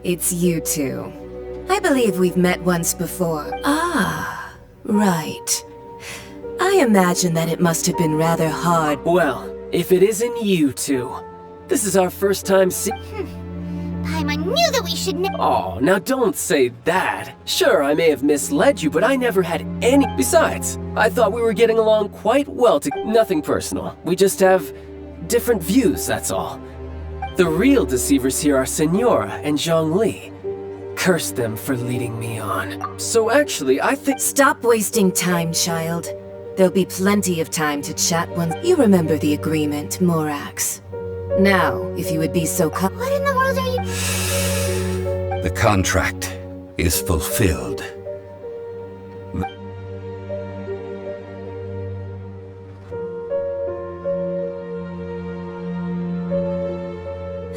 It's you two. I believe we've met once before. Ah, right. I imagine that it must have been rather hard. Well, if it isn't you two, this is our first time Paimon knew that we should Oh, now don't say that. Sure, I may have misled you, but I never had any... Besides, I thought we were getting along quite well Nothing personal. We just have different views, that's all. The real deceivers here are Senora and Zhongli. Curse them for leading me on. So actually, I think... Stop wasting time, child. There'll be plenty of time to chat once... You remember the agreement, Morax. Now, if you would be so What in the world are you... The contract is fulfilled.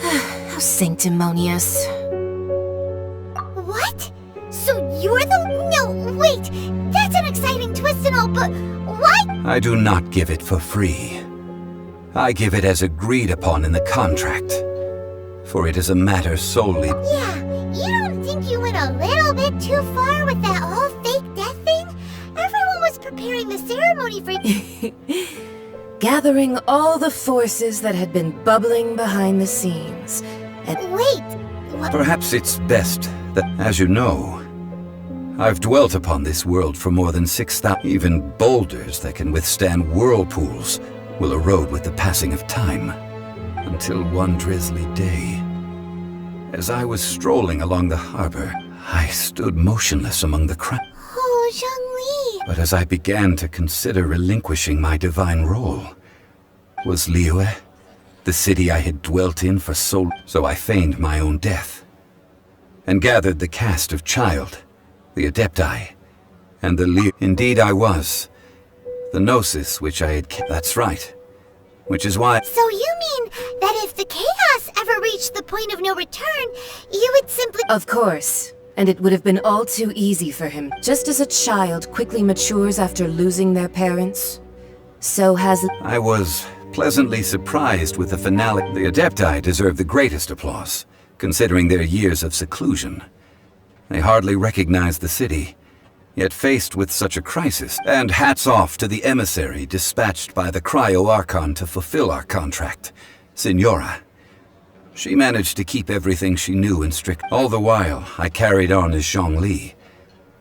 How sanctimonious. What? So you're the... No, wait! That's an exciting twist and all, but what? I do not give it for free. I give it as agreed upon in the contract. For it is a matter solely... Yeah, you don't think you went a little bit too far with that whole fake death thing? Everyone was preparing the ceremony for... Gathering all the forces that had been bubbling behind the scenes. And... Wait, what? Perhaps it's best that, as you know, I've dwelt upon this world for more than 6,000. Even boulders that can withstand whirlpools will erode with the passing of time. Until one drizzly day, as I was strolling along the harbor, I stood motionless among the crowd. Oh, Zhongli! But as I began to consider relinquishing my divine role, was Liyue, the city I had dwelt in for so I feigned my own death, and gathered the cast of Child, the Adepti, and the Liyue. Indeed I was. The Gnosis which I had That's right. Which is why... So you mean that if the chaos ever reached the point of no return, you would simply... Of course. And it would have been all too easy for him. Just as a child quickly matures after losing their parents, so has... I was pleasantly surprised with the finale. The Adepti deserve the greatest applause, considering their years of seclusion. They hardly recognized the city, yet faced with such a crisis. And hats off to the emissary dispatched by the Cryo-Archon to fulfill our contract, Senora. She managed to keep everything she knew in strict... All the while, I carried on as Zhongli,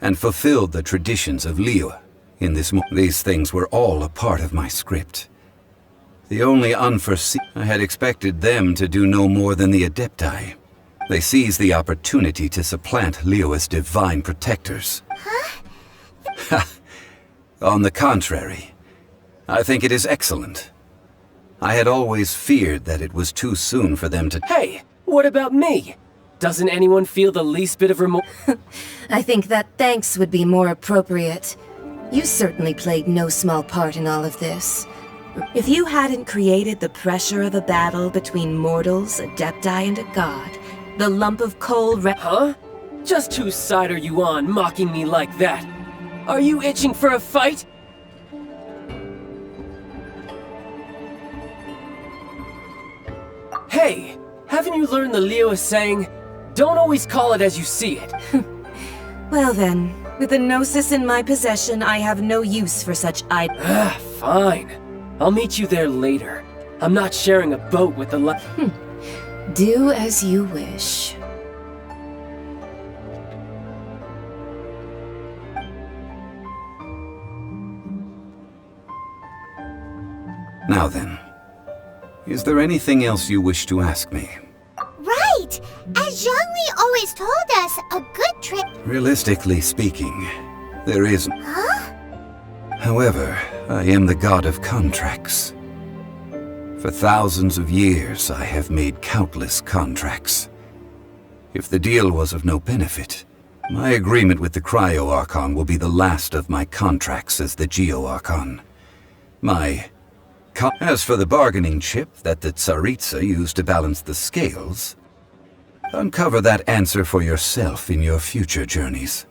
and fulfilled the traditions of Liyue in this These things were all a part of my script. The only unforeseen... I had expected them to do no more than the Adepti. They seized the opportunity to supplant Liyue's divine protectors. Huh? On the contrary, I think it is excellent. I had always feared that it was too soon for them to... Hey, what about me? Doesn't anyone feel the least bit of remorse? I think that thanks would be more appropriate. You certainly played no small part in all of this. If you hadn't created the pressure of a battle between mortals, Adepti, and a god, the lump of coal... Huh? Just whose side are you on, mocking me like that? Are you itching for a fight? Hey, haven't you learned the Liyue saying, don't always call it as you see it? Well then, With the Gnosis in my possession, I have no use for such items. Fine. I'll meet you there later. I'm not sharing a boat with the Do as you wish. Now then, is there anything else you wish to ask me? Right! As Zhongli always told us, a good trip... Realistically speaking, there isn't. Huh? However, I am the god of contracts. For thousands of years, I have made countless contracts. If the deal was of no benefit, my agreement with the Cryo-Archon will be the last of my contracts as the Geo-Archon. As for the bargaining chip that the Tsaritsa used to balance the scales, uncover that answer for yourself in your future journeys.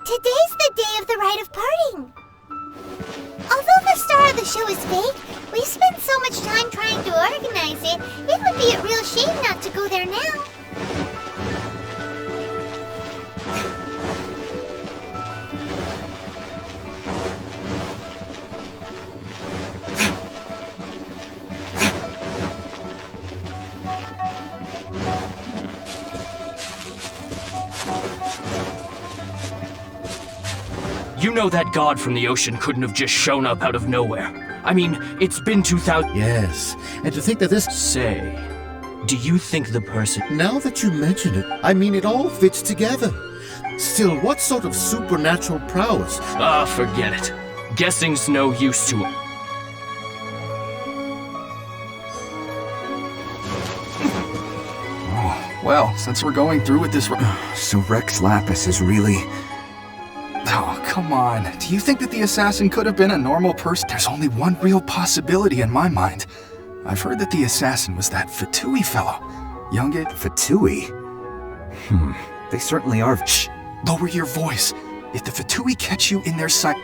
Today's the day of the rite of parting. Although the star of the show is fake, we've spent so much time trying to organize it, it would be a real shame not to go there now. You know that god from the ocean couldn't have just shown up out of nowhere. I mean, it's been 2,000... Yes, and to think that this... Say, do you think the person... Now that you mention it, I mean, it all fits together. Still, what sort of supernatural prowess? Forget it. Guessing's no use to it. Oh, well, since we're going through with this... So Rex Lapis is really... Oh, come on. Do you think that the assassin could have been a normal person? There's only one real possibility in my mind. I've heard that the assassin was that Fatui fellow. Youngit? Fatui? They certainly are... Shh! Lower your voice. If the Fatui catch you in their sight...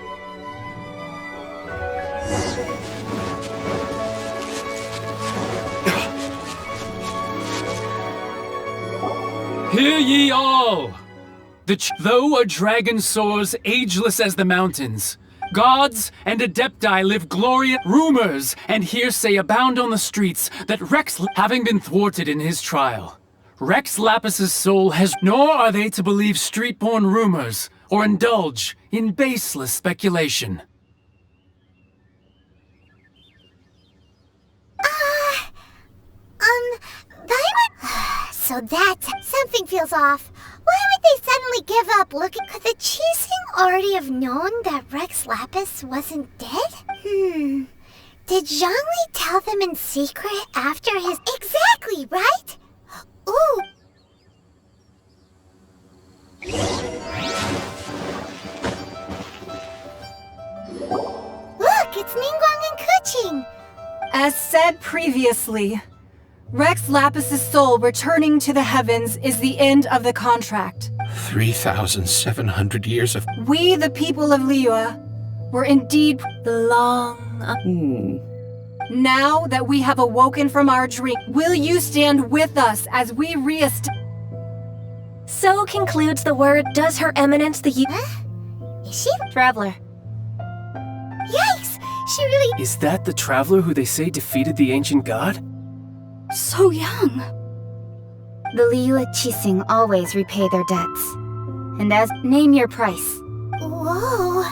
Hear ye all! Though a dragon soars ageless as the mountains, gods and adepti live glorious. Rumors and hearsay abound on the streets that Rex, having been thwarted in his trial, Rex Lapis's soul has... Nor are they to believe street-born rumors or indulge in baseless speculation. So that's... Something feels off. Why would they suddenly give up looking... Could the Qixing already have known that Rex Lapis wasn't dead? Did Zhongli tell them in secret after his... Exactly, right? Ooh. Look, it's Ningguang and Keqing. As said previously, Rex Lapis's soul returning to the heavens is the end of the contract. 3,700 years of... We, the people of Liyue, were indeed long... Now that we have awoken from our dream, will you stand with us as we So concludes the word, does Her Eminence the... Is she... Traveler. Yikes! She really... Is that the traveler who they say defeated the ancient god? So young. The Liyue Qixing always repay their debts. And as... Name your price. Whoa...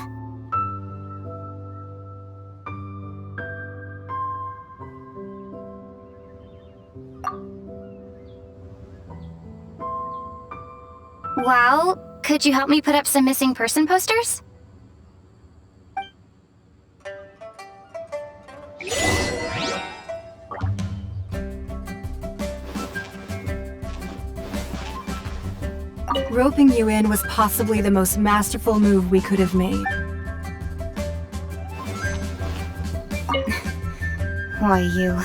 Wow, could you help me put up some missing person posters? Roping you in was possibly the most masterful move we could have made. Why, you...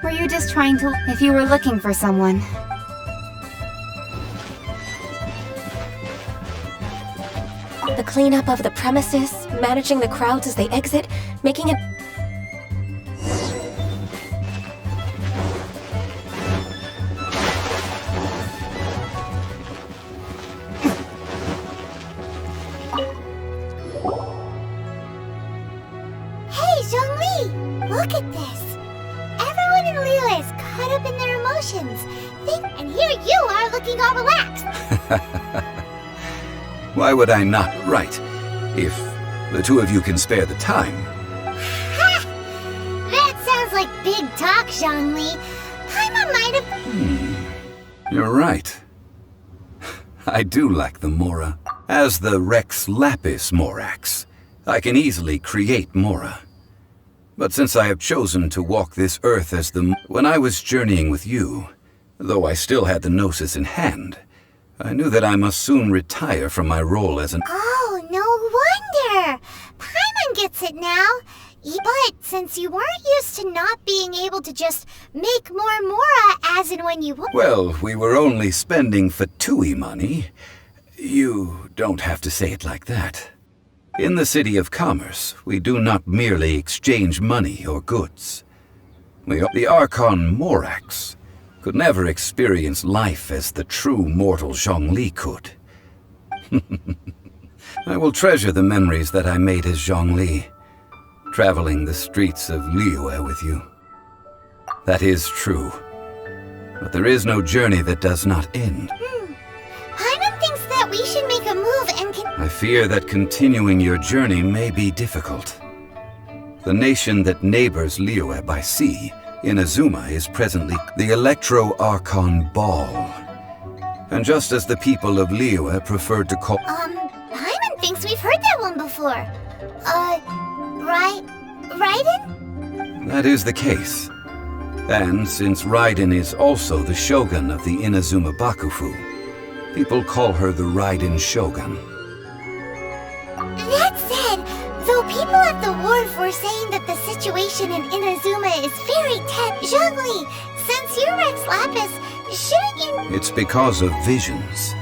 Were you just trying to... if you were looking for someone? The cleanup of the premises, managing the crowds as they exit, making it... Hey, Zhongli! Look at this! Everyone in Liyue is caught up in their emotions. And here you are looking all relaxed. Why would I not? Right. If the two of you can spare the time. Ha! That sounds like big talk, Zhongli. Paimon might have... You're right. I do like the Mora. As the Rex Lapis Morax, I can easily create Mora. But since I have chosen to walk this earth as the... When I was journeying with you, though I still had the Gnosis in hand, I knew that I must soon retire from my role as an... Oh, no wonder! Paimon gets it now. But since you weren't used to not being able to just make more Mora as and when you want... Well, we were only spending Fatui money. You don't have to say it like that. In the City of Commerce, we do not merely exchange money or goods. The Archon Morax could never experience life as the true mortal Zhongli could. I will treasure the memories that I made as Zhongli, traveling the streets of Liyue with you. That is true. But there is no journey that does not end. Paimon thinks that we should make a move and I fear that continuing your journey may be difficult. The nation that neighbors Liyue by sea, Inazuma, is presently the Electro-Archon Ball. And just as the people of Liyue preferred to call... Paimon thinks we've heard that one before. Raiden? That is the case. And since Raiden is also the Shogun of the Inazuma Bakufu, people call her the Raiden Shogun. That said, though people at the wharf were saying that the situation in Inazuma is very tense, Zhongli, since you're Rex Lapis, shouldn't you... It's because of visions.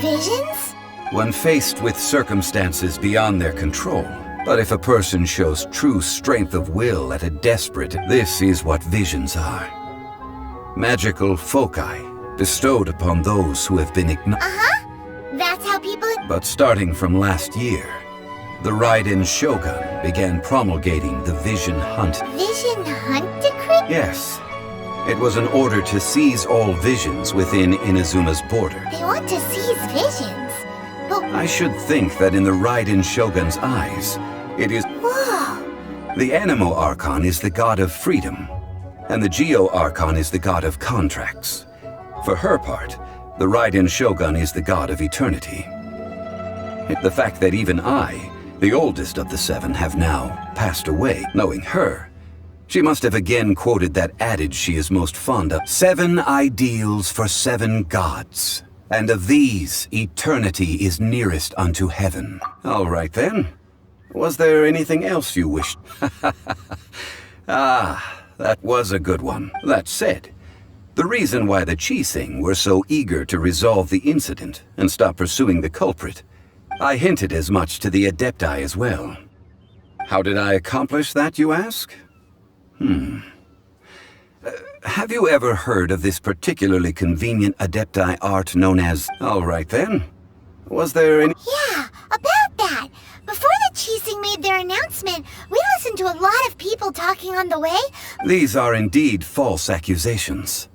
Visions? When faced with circumstances beyond their control. But if a person shows true strength of will at a desperate, this is what visions are. Magical foci bestowed upon those who have been ignored. That's how people... But starting from last year, the Raiden Shogun began promulgating the Vision Hunt. Vision Hunt decree? Yes. It was an order to seize all visions within Inazuma's border. They want to seize visions? But... I should think that in the Raiden Shogun's eyes, it is... Whoa! The Animo Archon is the god of freedom, and the Geo Archon is the god of contracts. For her part, the Raiden Shogun is the god of eternity. The fact that even I, the oldest of the seven, have now passed away, knowing her, she must have again quoted that adage she is most fond of. 7 ideals for 7 gods, and of these, eternity is nearest unto heaven. All right then. Was there anything else you wished? That was a good one. That said, the reason why the Qixing were so eager to resolve the incident and stop pursuing the culprit, I hinted as much to the Adepti as well. How did I accomplish that, you ask? Have you ever heard of this particularly convenient Adepti art known as... All right then. Was there any... Yeah, about that. Before the Qixing made their announcement, we listened to a lot of people talking on the way. These are indeed false accusations.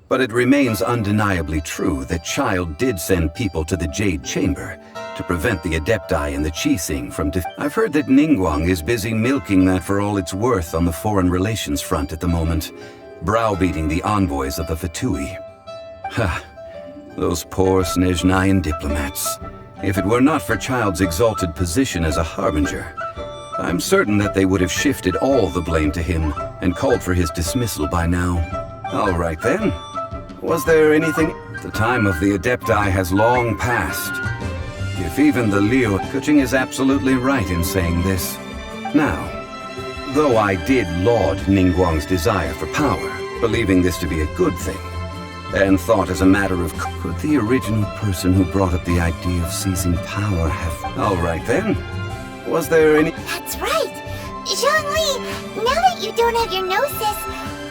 But it remains undeniably true that Child did send people to the Jade Chamber to prevent the Adepti and the Qixing from I've heard that Ningguang is busy milking that for all it's worth on the foreign relations front at the moment, browbeating the envoys of the Fatui. Ha! Those poor Snezhnayan diplomats. If it were not for Child's exalted position as a harbinger, I'm certain that they would have shifted all the blame to him and called for his dismissal by now. All right then. Was there anything? The time of the Adepti has long passed. If even the Liyue... Kuching is absolutely right in saying this. Now, Though I did laud Ningguang's desire for power, believing this to be a good thing, and thought as a matter of could the original person who brought up the idea of seizing power have... All right then. Was there any... That's right! Zhongli, now that you don't have your gnosis,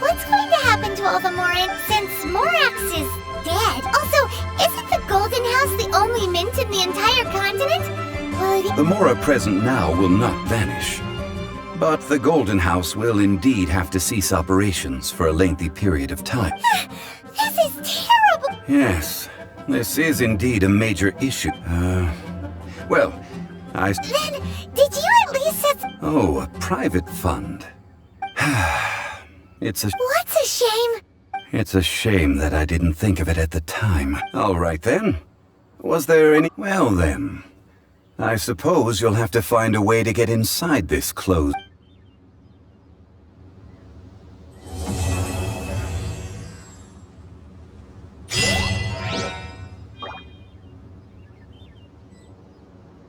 what's going to happen to all the Morans since Morax is dead? Also, isn't the Golden House the only mint in the entire continent? The Mora present now will not vanish. But the Golden House will indeed have to cease operations for a lengthy period of time. This is terrible! Yes, this is indeed a major issue. Well, Then, did you at least set... Oh, a private fund. It's a... What's a shame? It's a shame that I didn't think of it at the time. All right then. Was there any... Well then, I suppose you'll have to find a way to get inside this closed...